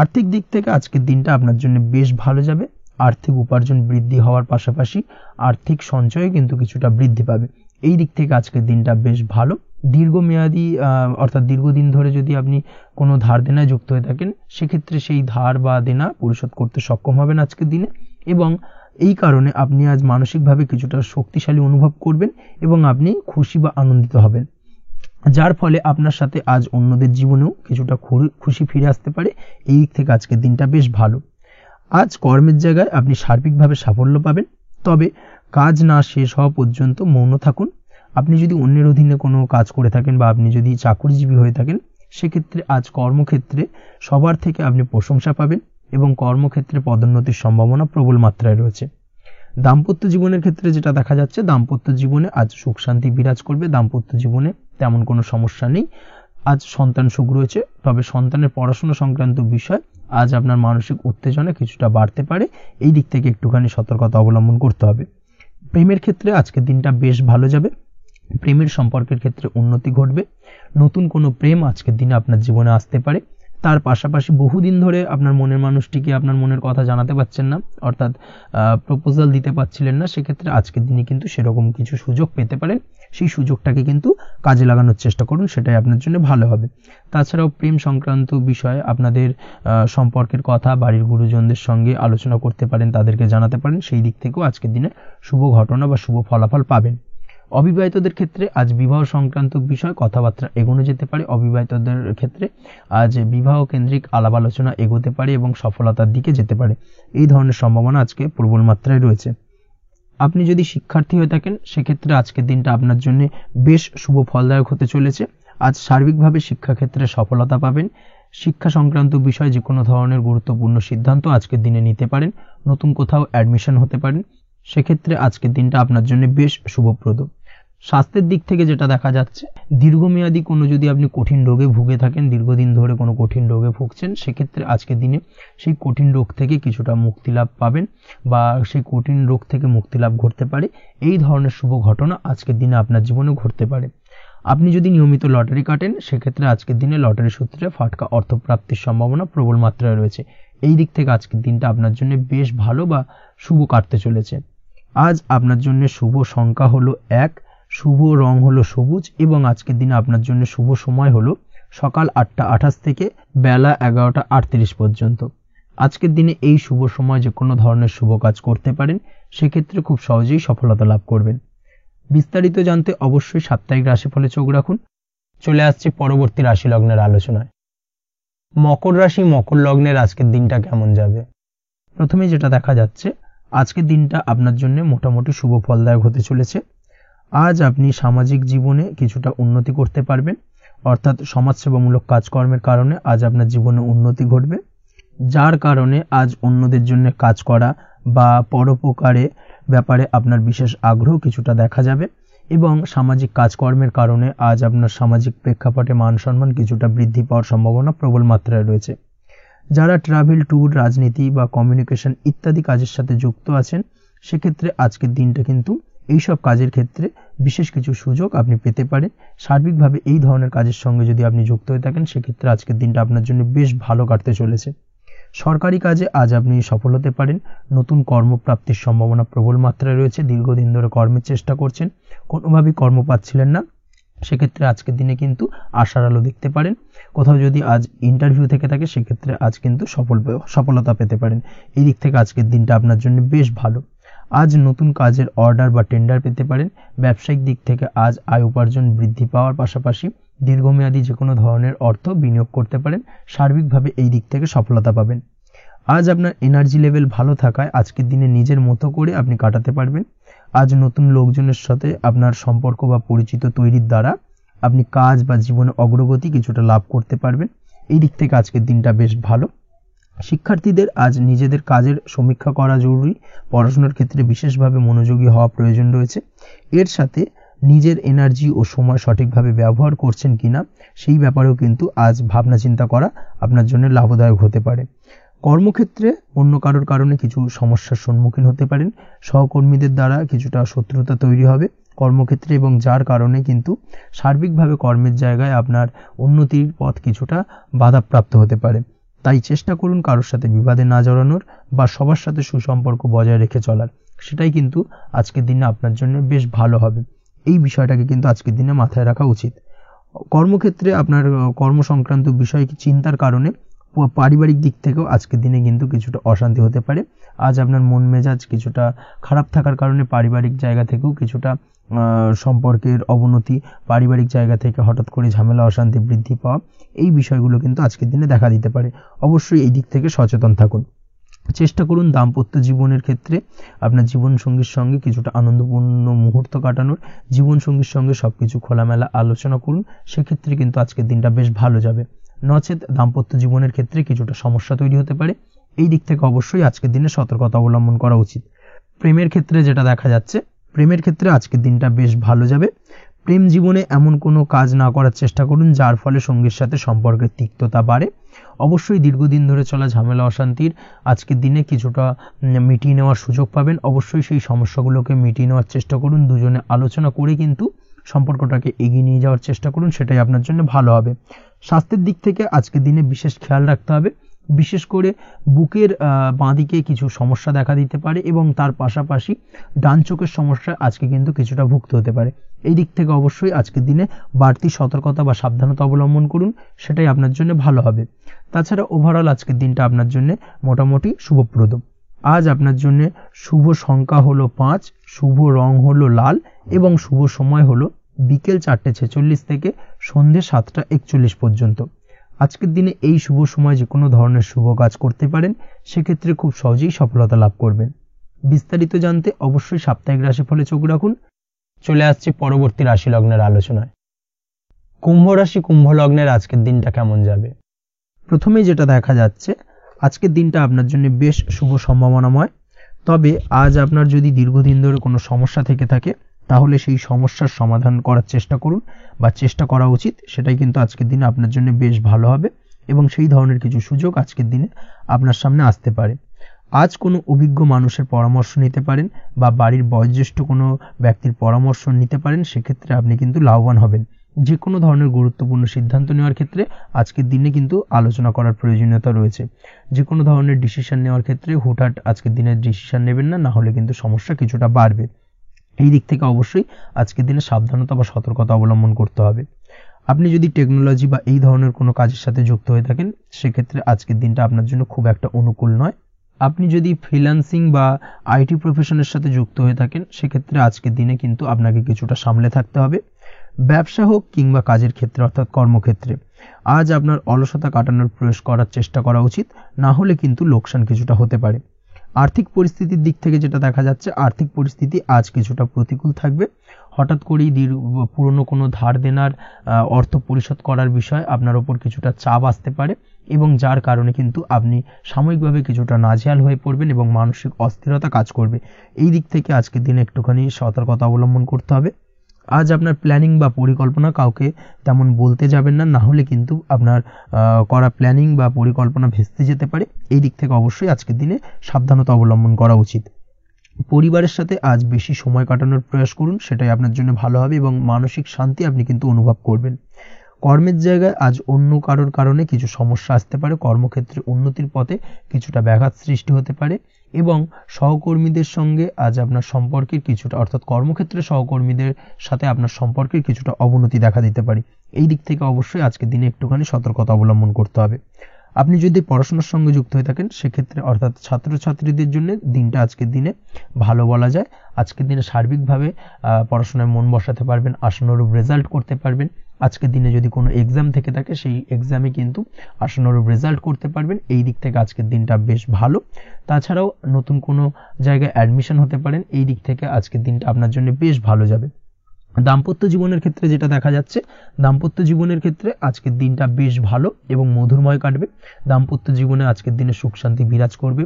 আর্থিক দিক থেকে আজকের দিনটা আপনার জন্য বেশ ভালো যাবে। আর্থিক উপার্জন বৃদ্ধি হওয়ার পাশাপাশি আর্থিক সঞ্চয় কিন্তু কিছুটা বৃদ্ধি পাবে। এই দিক থেকে আজকের দিনটা বেশ ভালো। দীর্ঘমেয়াদী অর্থাৎ দীর্ঘদিন ধরে যদি আপনি কোনো ধার দেনায় যুক্ত হয়ে থাকেন সেক্ষেত্রে সেই ধার বা দেনা পরিশোধ করতে সক্ষম হবেন আজকের দিনে, এবং এই কারণে আপনি আজ মানসিকভাবে কিছুটা শক্তিশালী অনুভব করবেন এবং আপনি খুশি বা আনন্দিত হবেন, যার ফলে আপনার সাথে আজ অন্যদের জীবনেও কিছুটা খুশি ফিরে আসতে পারে। এই দিক থেকে আজকের দিনটা বেশ ভালো। আজ কর্মের জায়গায় আপনি সার্বিকভাবে সাফল্য পাবেন, তবে কাজ না শেষ হওয়া পর্যন্ত মৌন থাকুন। আপনি যদি অন্যের অধীনে কোনো কাজ করে থাকেন বা আপনি যদি চাকরিজীবী হয়ে থাকেন সেক্ষেত্রে আজ কর্মক্ষেত্রে সবার থেকে আপনি প্রশংসা পাবেন এবং কর্মক্ষেত্রে পদোন্নতির সম্ভাবনা প্রবল মাত্রায় রয়েছে। দাম্পত্য জীবনের ক্ষেত্রে যেটা দেখা যাচ্ছে, দাম্পত্য জীবনে আজ সুখ শান্তি বিরাজ করবে। দাম্পত্য জীবনে তেমন কোনো সমস্যা নেই। আজ সন্তান সুখ রয়েছে, তবে সন্তানের পড়াশোনা সংক্রান্ত বিষয় আজ আপনার মানসিক উত্তেজনা কিছুটা বাড়তে পারে। এই দিক থেকে একটুখানি সতর্কতা অবলম্বন করতে হবে। প্রেমের ক্ষেত্রে আজকের দিনটা বেশ ভালো যাবে। প্রেমের সম্পর্কের ক্ষেত্রে উন্নতি ঘটবে। নতুন কোনো প্রেম আজকের দিনে আপনার জীবনে আসতে পারে। তার পাশাপাশি বহুদিন ধরে আপনার মনের মানুষটিকে আপনার মনের কথা জানাতে পারছেন না, অর্থাৎ প্রপোজাল দিতে পারছিলেন না, সেক্ষেত্রে আজকের দিনে কিন্তু সেরকম কিছু সুযোগ পেতে পারেন। সেই সুযোগটাকে কিন্তু কাজে লাগানোর চেষ্টা করুন, সেটাই আপনার জন্য ভালো হবে। তাছাড়াও প্রেম সংক্রান্ত বিষয়ে আপনাদের সম্পর্কের কথা বাড়ির গুরুজনদের সঙ্গে আলোচনা করতে পারেন, তাদেরকে জানাতে পারেন। সেই দিক থেকেও আজকের দিনে শুভ ঘটনা বা শুভ ফলাফল পাবেন। অবিবাহিতদের ক্ষেত্রে আজ বিবাহ সংক্রান্ত বিষয় কথাবার্তা এগোনো যেতে পারে। অবিবাহিতদের ক্ষেত্রে আজ বিবাহ কেন্দ্রিক আলাপ আলোচনা এগোতে পারে এবং সফলতার দিকে যেতে পারে। এই ধরনের সম্ভাবনা আজকে প্রবল মাত্রায় রয়েছে। আপনি যদি শিক্ষার্থী হয়ে থাকেন সেক্ষেত্রে আজকের দিনটা আপনার জন্য বেশ শুভ ফলদায়ক হতে চলেছে। আজ সার্বিকভাবে শিক্ষাক্ষেত্রে সফলতা পাবেন। শিক্ষা সংক্রান্ত বিষয়ে যে কোনো ধরনের গুরুত্বপূর্ণ সিদ্ধান্ত আজকের দিনে নিতে পারেন। নতুন কোথাও অ্যাডমিশন হতে পারেন, সেক্ষেত্রে আজকের দিনটা আপনার জন্য বেশ শুভপ্রদ। স্বাস্থ্যের দিক থেকে যেটা দেখা যাচ্ছে, দীর্ঘমেয়াদী কোনো যদি আপনি কঠিন রোগে ভুগে থাকেন, দীর্ঘদিন ধরে কোনো কঠিন রোগে ভুগছেন, সেক্ষেত্রে আজকের দিনে সেই কঠিন রোগ থেকে কিছুটা মুক্তি লাভ পাবেন বা সেই কঠিন রোগ থেকে মুক্তি লাভ ঘটতে পারে। এই ধরনের শুভ ঘটনা আজকের দিনে আপনার জীবনে ঘটতে পারে। আপনি যদি নিয়মিত লটারি কাটেন সেক্ষেত্রে আজকের দিনে লটারি সূত্রে ফাটকা অর্থপ্রাপ্তির সম্ভাবনা প্রবল মাত্রায় রয়েছে। এই দিক থেকে আজকের দিনটা আপনার জন্য বেশ ভালো বা শুভ কাটতে চলেছে। আজ আপনার জন্য শুভ সংখ্যা হলো 1, শুভ রং হলো সবুজ এবং আজকের দিনে আপনার জন্য শুভ সময় হলো সকাল 8টা 28 থেকে বেলা 11টা 38 পর্যন্ত। আজকের দিনে এই শুভ সময় যে কোনো ধরনের শুভ কাজ করতে পারেন, সেক্ষেত্রে খুব সহজেই সফলতা লাভ করবেন। বিস্তারিত জানতে অবশ্যই সাপ্তাহিক রাশিফলে চোখ রাখুন। চলে আসছে পরবর্তী রাশি লগ্নের আলোচনায়। মকর রাশি মকর লগ্নের আজকের দিনটা কেমন যাবে? প্রথমে যেটা দেখা যাচ্ছে, আজকের দিনটা আপনার জন্য মোটামুটি শুভ ফলদায়ক হতে চলেছে। আজ আপনি সামাজিক জীবনে কিছুটা উন্নতি করতে পারবেন, অর্থাৎ সমাজসেবামূলক কাজকর্মের কারণে আজ আপনার জীবনে উন্নতি ঘটবে, যার কারণে আজ অন্যদের জন্য কাজ করা বা পরোপকারের ব্যাপারে আপনার বিশেষ আগ্রহ কিছুটা দেখা যাবে এবং সামাজিক কাজকর্মের কারণে আজ আপনার সামাজিক প্রেক্ষাপটে মান সম্মান কিছুটা বৃদ্ধি পাওয়ার সম্ভাবনা প্রবল মাত্রায় রয়েছে। যারা ট্রাভেল, ট্যুর, রাজনীতি বা কমিউনিকেশন ইত্যাদি কাজের সাথে যুক্ত আছেন সেক্ষেত্রে আজকের দিনটা কিন্তু এইসব কাজের ক্ষেত্রে বিশেষ কিছু সুযোগ আপনি পেতে পারেন। সার্বিকভাবে এই ধরনের কাজের সঙ্গে যদি আপনি যুক্ত হয়ে থাকেন সেক্ষেত্রে আজকের দিনটা আপনার জন্য বেশ ভালো কাটতে চলেছে। সরকারি কাজে আজ আপনি সফল হতে পারেন। নতুন কর্মপ্রাপ্তির সম্ভাবনা প্রবল মাত্রায় রয়েছে। দীর্ঘদিন ধরে কর্মের চেষ্টা করছেন, কোনোভাবেই কর্ম পাচ্ছিলেন না, সেক্ষেত্রে আজকের দিনে কিন্তু আশার আলো দেখতে পারেন। কোথাও যদি আজ ইন্টারভিউ থেকে থাকে সেক্ষেত্রে আজ কিন্তু সফলতা পেতে পারেন। এই দিক থেকে আজকের দিনটা আপনার জন্য বেশ ভালো। আজ নতুন কাজের অর্ডার বা টেন্ডার পেতে পারেন। ব্যবসায়িক দিক থেকে আজ আয় উপার্জন বৃদ্ধি পাওয়ার পাশাপাশি দীর্ঘমেয়াদী যে কোনো ধরনের অর্থ বিনিয়োগ করতে পারেন। সার্বিকভাবে এই দিক থেকে সফলতা পাবেন। আজ আপনার এনার্জি লেভেল ভালো থাকায় আজকের দিনে নিজের মতো করে আপনি কাটাতে পারবেন। আজ নতুন লোকজনের সাথে আপনার সম্পর্ক বা পরিচিত তৈরির দ্বারা আপনি কাজ বা জীবনে অগ্রগতি কিছুটা লাভ করতে পারবেন। এই দিক থেকে আজকের দিনটা বেশ ভালো। শিক্ষার্থীদের আজ নিজেদের কাজের সমীক্ষা করা জরুরি। পড়াশোনার ক্ষেত্রে বিশেষভাবে মনোযোগী হওয়া প্রয়োজন রয়েছে। এর সাথে নিজের এনার্জি ও সময় সঠিকভাবে ব্যবহার করছেন কিনা সেই ব্যাপারেও কিন্তু আজ ভাবনা চিন্তা করা আপনার জন্য লাভদায়ক হতে পারে। কর্মক্ষেত্রে অন্য কারোর কারণে কিছু সমস্যার সম্মুখীন হতে পারেন। সহকর্মীদের দ্বারা কিছুটা শত্রুতা তৈরি হবে কর্মক্ষেত্রে, এবং যার কারণে কিন্তু সার্বিকভাবে কর্মের জায়গায় আপনার উন্নতির পথ কিছুটা বাধাপ্রাপ্ত হতে পারে। তাই চেষ্টা করুন কারোর সাথে বিবাদে না জড়ানোর বা সবার সাথে সুসম্পর্ক বজায় রেখে চলার। সেটাই কিন্তু আজকের দিনে আপনার জন্য বেশ ভালো হবে। এই বিষয়টাকে কিন্তু আজকের দিনে মাথায় রাখা উচিত। কর্মক্ষেত্রে আপনার কর্ম সংক্রান্ত বিষয় চিন্তার কারণে পারিবারিক দিক থেকেও আজকের দিনে কিন্তু কিছুটা অশান্তি হতে পারে। আজ আপনার মন মেজাজ কিছুটা খারাপ থাকার কারণে পারিবারিক জায়গা থেকেও কিছুটা সম্পর্কের অবনতি, পারিবারিক জায়গা থেকে হঠাৎ করে ঝামেলা অশান্তি বৃদ্ধি পাওয়া, এই বিষয়গুলো কিন্তু আজকের দিনে দেখা দিতে পারে। অবশ্যই এই দিক থেকে সচেতন থাকুন। চেষ্টা করুন দাম্পত্য জীবনের ক্ষেত্রে আপনার জীবনসঙ্গীর সঙ্গে কিছুটা আনন্দপূর্ণ মুহূর্ত কাটানোর। জীবনসঙ্গীর সঙ্গে সবকিছু খোলামেলা আলোচনা করুন, সেক্ষেত্রে কিন্তু আজকের দিনটা বেশ ভালো যাবে। নচেত দাম্পত্য জীবনের ক্ষেত্রে কিছুটা সমস্যা তৈরি হতে পারে। এই দিক থেকে অবশ্যই আজকের দিনে সতর্কতা অবলম্বন করা উচিত। প্রেমের ক্ষেত্রে যেটা দেখা যাচ্ছে, প্রেমের ক্ষেত্রে আজকের দিনটা বেশ ভালো যাবে। প্রেম জীবনে এমন কোনো কাজ না করার চেষ্টা করুন যার ফলে সঙ্গীর সাথে সম্পর্কের তিক্ততা বাড়ে। অবশ্যই দীর্ঘদিন ধরে চলা ঝামেলা অশান্তির আজকের দিনে কিছুটা মিটিয়ে নেওয়ার সুযোগ পাবেন। অবশ্যই সেই সমস্যাগুলোকে মিটিয়ে নেওয়ার চেষ্টা করুন, দুজনে আলোচনা করে কিন্তু সম্পর্কটাকে এগিয়ে নিয়ে যাওয়ার চেষ্টা করুন, সেটাই আপনার জন্য ভালো হবে। স্বাস্থ্যের দিক থেকে আজকের দিনে বিশেষ খেয়াল রাখতে হবে। বিশেষ করে বুকের বাঁদিকে কিছু সমস্যা দেখা দিতে পারে এবং তার পাশাপাশি ডান চোখের সমস্যা আজকে কিন্তু কিছুটা ভুগতে হতে পারে। এই দিক থেকে অবশ্যই আজকের দিনে বাড়তি সতর্কতা বা সাবধানতা অবলম্বন করুন, সেটাই আপনার জন্য ভালো হবে। তাছাড়া ওভারঅল আজকের দিনটা আপনার জন্য মোটামুটি শুভপ্রদ। আজ আপনার জন্য শুভ সংখ্যা হলো 5, শুভ রং হলো লাল এবং শুভ সময় হলো বিকেল 4:46 থেকে সন্ধ্যে 7:41 পর্যন্ত। আজকের দিনে এই শুভ সময় যে কোনো ধরনের শুভ কাজ করতে পারেন, সেক্ষেত্রে খুব সহজেই সফলতা লাভ করবেন। বিস্তারিত জানতে অবশ্যই সাপ্তাহিক রাশিফলে চোখ রাখুন। চলে আসছে পরবর্তী রাশি লগ্নের আলোচনায়। কুম্ভ রাশি কুম্ভ লগ্নের আজকের দিনটা কেমন যাবে? প্রথমেই যেটা দেখা যাচ্ছে, আজকের দিনটা আপনার জন্য বেশ শুভ সম্ভাবনাময়। তবে আজ আপনার যদি দীর্ঘদিন ধরে কোনো সমস্যা থেকে থাকে, তাহলে সেই সমস্যার সমাধান করার চেষ্টা করুন বা চেষ্টা করা উচিত। সেটাই কিন্তু আজকের দিনে আপনার জন্য বেশ ভালো হবে এবং সেই ধরনের কিছু সুযোগ আজকের দিনে আপনার সামনে আসতে পারে। আজ কোনো অভিজ্ঞ মানুষের পরামর্শ নিতে পারেন বা বাড়ির বয়োজ্যেষ্ঠ কোনো ব্যক্তির পরামর্শ নিতে পারেন, সেক্ষেত্রে আপনি কিন্তু লাভবান হবেন। যে কোনো ধরনের গুরুত্বপূর্ণ সিদ্ধান্ত নেওয়ার ক্ষেত্রে আজকের দিনে কিন্তু আলোচনা করার প্রয়োজনীয়তা রয়েছে। যে কোনো ধরনের ডিসিশন নেওয়ার ক্ষেত্রে হুটহাট আজকের দিনে ডিসিশন নেবেন না, হলে কিন্তু সমস্যা কিছুটা বাড়বে। এই দিক থেকে অবশ্যই আজকের দিনে সাবধানতা বা সতর্কতা অবলম্বন করতে হবে। আপনি যদি টেকনোলজি বা এই ধরনের কোনো কাজের সাথে যুক্ত হয়ে থাকেন, সেক্ষেত্রে আজকের দিনটা আপনার জন্য খুব একটা অনুকূল নয়। আপনি যদি ফ্রিল্যান্সিং বা আইটি প্রফেশনের সাথে যুক্ত হয়ে থাকেন, সেক্ষেত্রে আজকের দিনে কিন্তু আপনাকে কিছুটা সামলে থাকতে হবে। ব্যবসা হোক কিংবা কাজের ক্ষেত্রে অর্থাৎ কর্মক্ষেত্রে আজ আপনার অলসতা কাটানোর প্রয়াস করার চেষ্টা করা উচিত, না হলে কিন্তু লোকসান কিছুটা হতে পারে। আর্থিক পরিস্থিতির দিক থেকে যেটা দেখা যাচ্ছে, আর্থিক পরিস্থিতি আজ কিছুটা প্রতিকূল থাকবে। হঠাৎ করেই পুরনো কোনো ধার দেনার অর্থ পরিশোধ করার বিষয় আপনার ওপর কিছুটা চাপ আসতে পারে এবং যার কারণে কিন্তু আপনি সাময়িকভাবে কিছুটা নাজেহাল হয়ে পড়বেন এবং মানসিক অস্থিরতা কাজ করবে। এই দিক থেকে আজকের দিনে একটুখানি সতর্কতা অবলম্বন করতে হবে। আজ আপনার প্ল্যানিং বা পরিকল্পনা কাউকে তেমন বলতে যাবেন না, হলে কিন্তু আপনার করা প্ল্যানিং বা পরিকল্পনা ভেস্তে যেতে পারে। এই দিক থেকে অবশ্যই আজকের দিনে সাবধানতা অবলম্বন করা উচিত। পরিবারের সাথে আজ বেশি সময় কাটানোর প্রয়াস করুন, সেটাই আপনার জন্য ভালো হবে এবং মানসিক শান্তি আপনি কিন্তু অনুভব করবেন। কর্মের জায়গায় আজ অন্য কারোর কারণে কিছু সমস্যা আসতে পারে, কর্মক্ষেত্রে উন্নতির পথে কিছুটা ব্যাঘাত সৃষ্টি হতে পারে এবং সহকর্মীদের সঙ্গে আজ আপনার সম্পর্কের কিছুটা অর্থাৎ কর্মক্ষেত্রে সহকর্মীদের সাথে আপনার সম্পর্কের কিছুটা অবনতি দেখা দিতে পারে। এই দিক থেকে অবশ্যই আজকের দিনে একটুখানি সতর্কতা অবলম্বন করতে হবে। আপনি যদি পড়াশোনার সঙ্গে যুক্ত হয়ে থাকেন, সেক্ষেত্রে অর্থাৎ ছাত্রছাত্রীদের জন্য দিনটা আজকের দিনে ভালো বলা যায়। আজকের দিনে সার্বিকভাবে পড়াশোনায় মন বসাতে পারবেন, আশানুরূপ রেজাল্ট করতে পারবেন। আজকের দিনে যদি কোনো এক্সাম থেকে থাকে সেই এক্সামে কিন্তু আশানুরূপ রেজাল্ট করতে পারবেন। এই দিক থেকে আজকের দিনটা বেশ ভালো। তাছাড়াও নতুন কোনো জায়গায় অ্যাডমিশন হতে পারেন, এই দিক থেকে আজকের দিনটা আপনার জন্য বেশ ভালো যাবে। দাম্পত্য জীবনের ক্ষেত্রে যেটা দেখা যাচ্ছে, দাম্পত্য জীবনের ক্ষেত্রে আজকের দিনটা বেশ ভালো এবং মধুরময় কাটবে। দাম্পত্য জীবনে আজকের দিনে সুখ শান্তি বিরাজ করবে।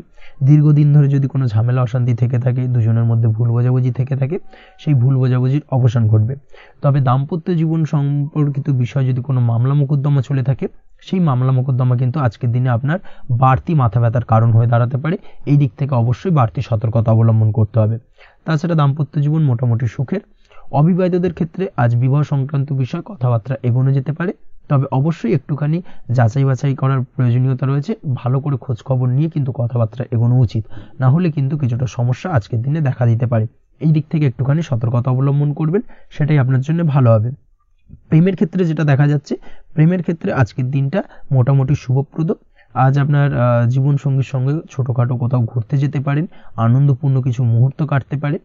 দীর্ঘদিন ধরে যদি কোনো ঝামেলা অশান্তি থেকে থাকে, দুজনের মধ্যে ভুল বোঝাবুঝি থেকে থাকে, সেই ভুল বোঝাবুঝির অবসান ঘটবে। তবে দাম্পত্য জীবন সম্পর্কিত বিষয় যদি কোনো মামলা মোকদ্দমা চলে থাকে, সেই মামলা মোকদ্দমা কিন্তু আজকের দিনে আপনার বাড়তি মাথা ব্যথার কারণ হয়ে দাঁড়াতে পারে। এই দিক থেকে অবশ্যই বাড়তি সতর্কতা অবলম্বন করতে হবে। তাছাড়া দাম্পত্য জীবন মোটামুটি সুখের। অবিবাহিতদের ক্ষেত্রে আজ বিবাহ সংক্রান্ত বিষয় কথাবার্তা এগোনো যেতে পারে, তবে অবশ্যই একটুখানি যাচাই বাছাই করার প্রয়োজনীয়তা রয়েছে। ভালো করে খোঁজ খবর নিয়ে কিন্তু কথাবার্তা এগোনো উচিত, না হলে কিন্তু কিছুটা সমস্যা আজকের দিনে দেখা দিতে পারে। এই দিক থেকে একটুখানি সতর্কতা অবলম্বন করবেন, সেটাই আপনার জন্য ভালো হবে। প্রেমের ক্ষেত্রে যেটা দেখা যাচ্ছে, প্রেমের ক্ষেত্রে আজকের দিনটা মোটামুটি শুভপ্রদ। আজ আপনার জীবন সঙ্গীর সঙ্গে ছোটখাটো কোথাও ঘুরতে যেতে পারেন, আনন্দপূর্ণ কিছু মুহূর্ত কাটতে পারে।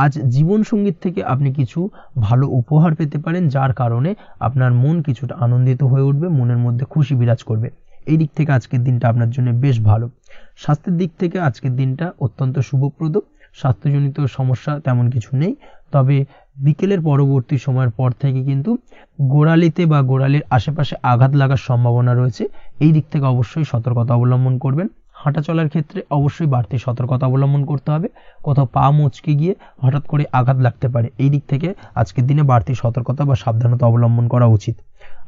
আজ জীবন সঙ্গীত থেকে আপনি কিছু ভালো উপহার পেতে পারেন, যার কারণে আপনার মন কিছুটা আনন্দিত হয়ে উঠবে, মনের মধ্যে খুশি বিরাজ করবে। এই দিক থেকে আজকের দিনটা আপনার জন্য বেশ ভালো। স্বাস্থ্যের দিক থেকে আজকের দিনটা অত্যন্ত শুভপ্রদ। স্বাস্থ্যজনিত সমস্যা তেমন কিছু নেই, তবে বিকেলের পরবর্তী সময়ের পর থেকে কিন্তু গোড়ালিতে বা গোড়ালির আশেপাশে আঘাত লাগার সম্ভাবনা রয়েছে। এই দিক থেকে অবশ্যই সতর্কতা অবলম্বন করবেন। হাঁটা চলার ক্ষেত্রে অবশ্যই বাড়তি সতর্কতা অবলম্বন করতে হবে। কোথাও পা মুচকে গিয়ে হঠাৎ করে আঘাত লাগতে পারে, এই দিক থেকে আজকের দিনে বাড়তি সতর্কতা বা সাবধানতা অবলম্বন করা উচিত।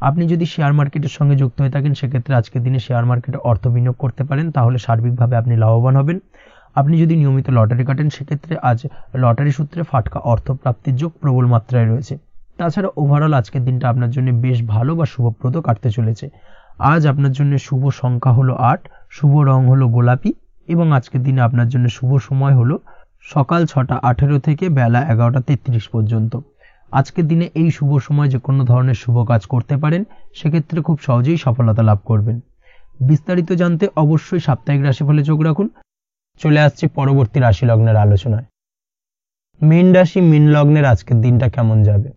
আপনি যদি শেয়ার মার্কেটের সঙ্গে যুক্ত হয়ে থাকেন, সেক্ষেত্রে আজকের দিনে শেয়ার মার্কেটে অর্থ বিনিয়োগ করতে পারেন, তাহলে সার্বিকভাবে আপনি লাভবান হবেন। আপনি যদি নিয়মিত লটারি কাটেন, সেক্ষেত্রে আজ লটারি সূত্রে ফাটকা অর্থ প্রাপ্তির যোগ প্রবল মাত্রায় রয়েছে। তাছাড়া ওভারঅল আজকের দিনটা আপনার জন্য বেশ ভালো বা শুভপ্রদ কাটতে চলেছে। আজ আপনার জন্য শুভ সংখ্যা হলো 8, শুভ রং হলো গোলাপি এবং আজকের দিনে আপনার জন্য শুভ সময় হলো সকাল 6:18 থেকে বেলা 11:33 পর্যন্ত। আজকের দিনে এই শুভ সময় যে কোনো ধরনের শুভ কাজ করতে পারেন, সেক্ষেত্রে খুব সহজেই সফলতা লাভ করবেন। বিস্তারিত জানতে অবশ্যই সাপ্তাহিক রাশিফলে চোখ রাখুন। চলে আসছে পরবর্তী রাশি লগ্নের আলোচনায়। মীন রাশি, মীন লগ্নের আজকের দিনটা কেমন যাবে?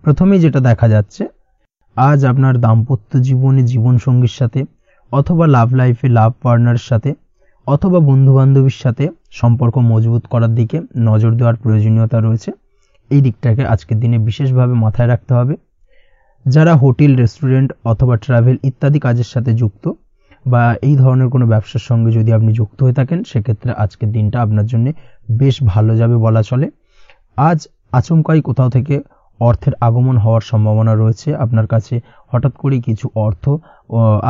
প্রথমেই যেটা দেখা যাচ্ছে, আজ আপনার দাম্পত্য জীবনে জীবন সঙ্গীর সাথে অথবা লাভ লাইফে লাভ পার্টনারের সাথে অথবা বন্ধু বান্ধবীর সাথে সম্পর্ক মজবুত করার দিকে নজর দেওয়ার প্রয়োজনীয়তা রয়েছে। এই দিকটাকে আজকের দিনে বিশেষভাবে মাথায় রাখতে হবে। যারা হোটেল, রেস্টুরেন্ট অথবা ট্রাভেল ইত্যাদি কাজের সাথে যুক্ত বা এই ধরনের কোনো ব্যবসার সঙ্গে যদি আপনি যুক্ত হয়ে থাকেন, সেক্ষেত্রে আজকের দিনটা আপনার জন্য বেশ ভালো যাবে বলা চলে। আজ আচমকাই কোথাও থেকে অর্থের আগমন হওয়ার সম্ভাবনা রয়েছে। আপনার কাছে হঠাৎ করে কিছু অর্থ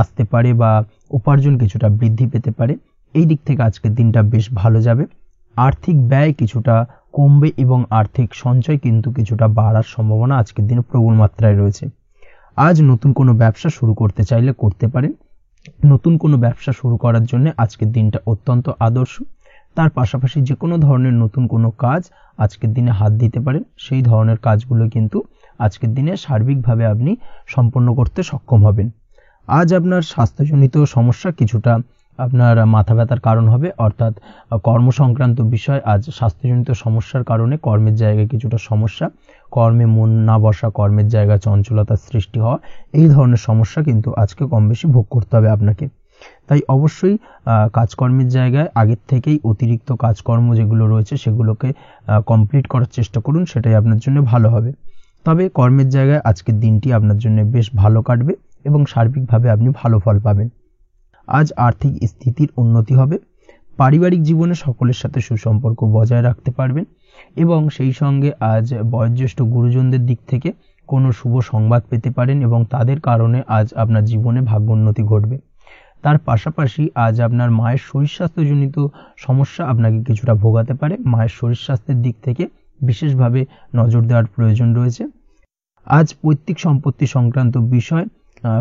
আসতে পারে বা উপার্জন কিছুটা বৃদ্ধি পেতে পারে। এই দিক থেকে আজকের দিনটা বেশ ভালো যাবে। আর্থিক ব্যয় কিছুটা কমবে এবং আর্থিক সঞ্চয় কিন্তু কিছুটা বাড়ার সম্ভাবনা আজকের দিনে প্রবল মাত্রায় রয়েছে। আজ নতুন কোনো ব্যবসা শুরু করতে চাইলে করতে পারেন। নতুন কোনো ব্যবসা শুরু করার জন্য আজকের দিনটা অত্যন্ত আদর্শ। তার পাশাপাশি যে কোনো ধরনের নতুন কোনো কাজ আজকের দিনে হাত দিতে পারেন, সেই ধরনের কাজগুলো কিন্তু আজকের দিনে সার্বিকভাবে আপনি সম্পন্ন করতে সক্ষম হবেন। আজ আপনার স্বাস্থ্যজনিত সমস্যা কিছুটা আপনার মাথা ব্যথার কারণ হবে, অর্থাৎ কর্ম সংক্রান্ত বিষয়। আজ স্বাস্থ্যজনিত সমস্যার কারণে কর্মের জায়গায় কিছুটা সমস্যা, কর্মে মন না বসা, কর্মের জায়গায় চঞ্চলতার সৃষ্টি হওয়া, এই ধরনের সমস্যা কিন্তু আজকে কম বেশি ভোগ করতে হবে আপনাকে। তাই অবশ্যই কাজকর্মের জায়গায় আগের থেকেই অতিরিক্ত কাজকর্ম যেগুলো রয়েছে সেগুলোকে কমপ্লিট করার চেষ্টা করুন, সেটাই আপনার জন্য ভালো হবে। তবে কর্মের জায়গায় আজকের দিনটি আপনার জন্য বেশ ভালো কাটবে এবং সার্বিকভাবে আপনি ভালো ফল পাবেন। আজ আর্থিক স্থিতির উন্নতি হবে। পারিবারিক জীবনে সকলের সাথে সুসম্পর্ক বজায় রাখতে পারবেন এবং সেই সঙ্গে আজ বয়োজ্যেষ্ঠ গুরুজনদের দিক থেকে কোনো শুভ সংবাদ পেতে পারেন এবং তাদের কারণে আজ আপনার জীবনে ভাগ্যোন্নতি ঘটবে। তার পাশাপাশি আজ আপনার মায়ের শরীর স্বাস্থ্যজনিত সমস্যা আপনাকে কিছুটা ভোগাতে পারে। মায়ের শরীর স্বাস্থ্যের দিক থেকে বিশেষভাবে নজর দেওয়ার প্রয়োজন রয়েছে। আজ পৈতৃক সম্পত্তি সংক্রান্ত বিষয়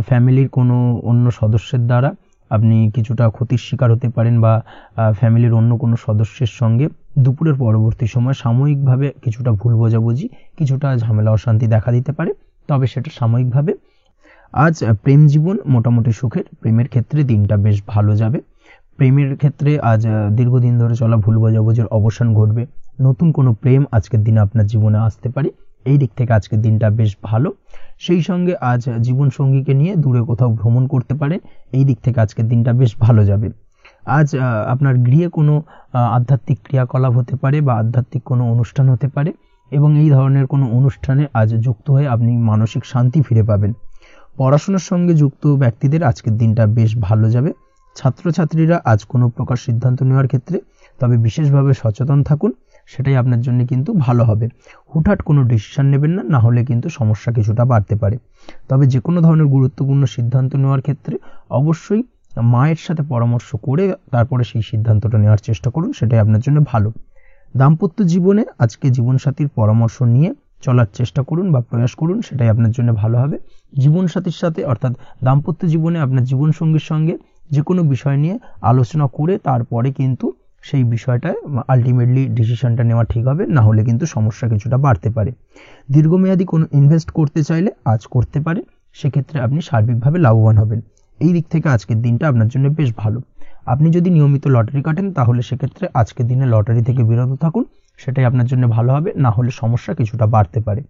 ফ্যামিলির কোনো অন্য সদস্যের দ্বারা আপনি কিছুটা ক্ষতির শিকার হতে পারেন বা ফ্যামিলির অন্য কোনো সদস্যের সঙ্গে দুপুরের পরবর্তী সময় সাময়িকভাবে কিছুটা ভুল বোঝাবুঝি, কিছুটা ঝামেলা অশান্তি দেখা দিতে পারে, তবে সেটা সাময়িকভাবে। আজ প্রেম জীবন মোটামুটি সুখের। প্রেমের ক্ষেত্রে দিনটা বেশ ভালো যাবে। প্রেমের ক্ষেত্রে আজ দীর্ঘদিন ধরে চলা ভুল বোঝাবুঝির অবসান ঘটবে। নতুন কোনো প্রেম আজকের দিনে আপনার জীবনে আসতে পারে। এই দিক থেকে আজকের দিনটা বেশ ভালো। সেই সঙ্গে আজ জীবন সঙ্গীকে নিয়ে দূরে কোথাও ভ্রমণ করতে পারেন, এই দিক থেকে আজকের দিনটা বেশ ভালো যাবে। আজ আপনার গৃহে কোনো আধ্যাত্মিক ক্রিয়াকলাপ হতে পারে বা আধ্যাত্মিক কোনো অনুষ্ঠান হতে পারে, এবং এই ধরনের কোনো অনুষ্ঠানে আজ যুক্ত হয়ে আপনি মানসিক শান্তি ফিরে পাবেন। পড়াশোনার সঙ্গে যুক্ত ব্যক্তিদের আজকের দিনটা বেশ ভালো যাবে। ছাত্রছাত্রীরা আজ কোনো প্রকার সিদ্ধান্ত নেওয়ার ক্ষেত্রে তবে বিশেষভাবে সচেতন থাকুন, সেটাই আপনার জন্য কিন্তু ভালো হবে। হুটহাট কোনো ডিসিশন নেবেন না, না হলে কিন্তু সমস্যা কিছুটা বাড়তে পারে। তবে যে কোনো ধরনের গুরুত্বপূর্ণ সিদ্ধান্ত নেওয়ার ক্ষেত্রে অবশ্যই মায়ের সাথে পরামর্শ করে তারপরে সেই সিদ্ধান্তটা নেওয়ার চেষ্টা করুন, সেটাই আপনার জন্য ভালো। দাম্পত্য জীবনে আজকে জীবনসাথীর পরামর্শ নিয়ে চলার চেষ্টা করুন বা প্রয়াস করুন, সেটাই আপনার জন্য ভালো হবে। জীবনসাথীর সাথে অর্থাৎ দাম্পত্য জীবনে আপনার জীবনসঙ্গীর সঙ্গে যে কোনো বিষয় নিয়ে আলোচনা করে তারপরে কিন্তু সেই বিষয়টায় আলটিমেটলি ডিসিশনটা নেওয়া ঠিক হবে, না হলে কিন্তু সমস্যা কিছুটা বাড়তে পারে। দীর্ঘমেয়াদী কোনো ইনভেস্ট করতে চাইলে আজ করতে পারে, সেক্ষেত্রে আপনি সার্বিকভাবে লাভবান হবেন। এই দিক থেকে আজকের দিনটা আপনার জন্য বেশ ভালো। আপনি যদি নিয়মিত লটারি কাটেন তাহলে সেক্ষেত্রে আজকের দিনে লটারি থেকে বিরত থাকুন, সেটাই আপনার জন্য ভালো হবে, না হলে সমস্যা কিছুটা বাড়তে পারে।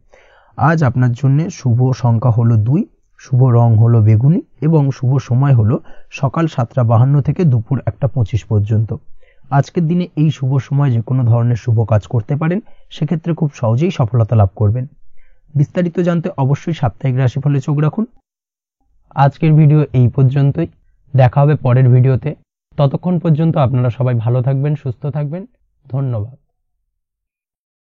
আজ আপনার জন্য শুভ সংখ্যা হলো 2, শুভ রং হলো বেগুনি এবং শুভ সময় হলো সকাল 7:52 থেকে দুপুর 1:25 পর্যন্ত। আজকের দিনে এই শুভ সময় যে কোনো ধরনের শুভ কাজ করতে পারেন, সেক্ষেত্রে খুব সহজেই সফলতা লাভ করবেন। বিস্তারিত জানতে অবশ্যই সাপ্তাহিক রাশিফলে চোখ রাখুন। আজকের ভিডিও এই পর্যন্তই, দেখা হবে পরের ভিডিওতে। ততক্ষণ পর্যন্ত আপনারা সবাই ভালো থাকবেন, সুস্থ থাকবেন। ধন্যবাদ।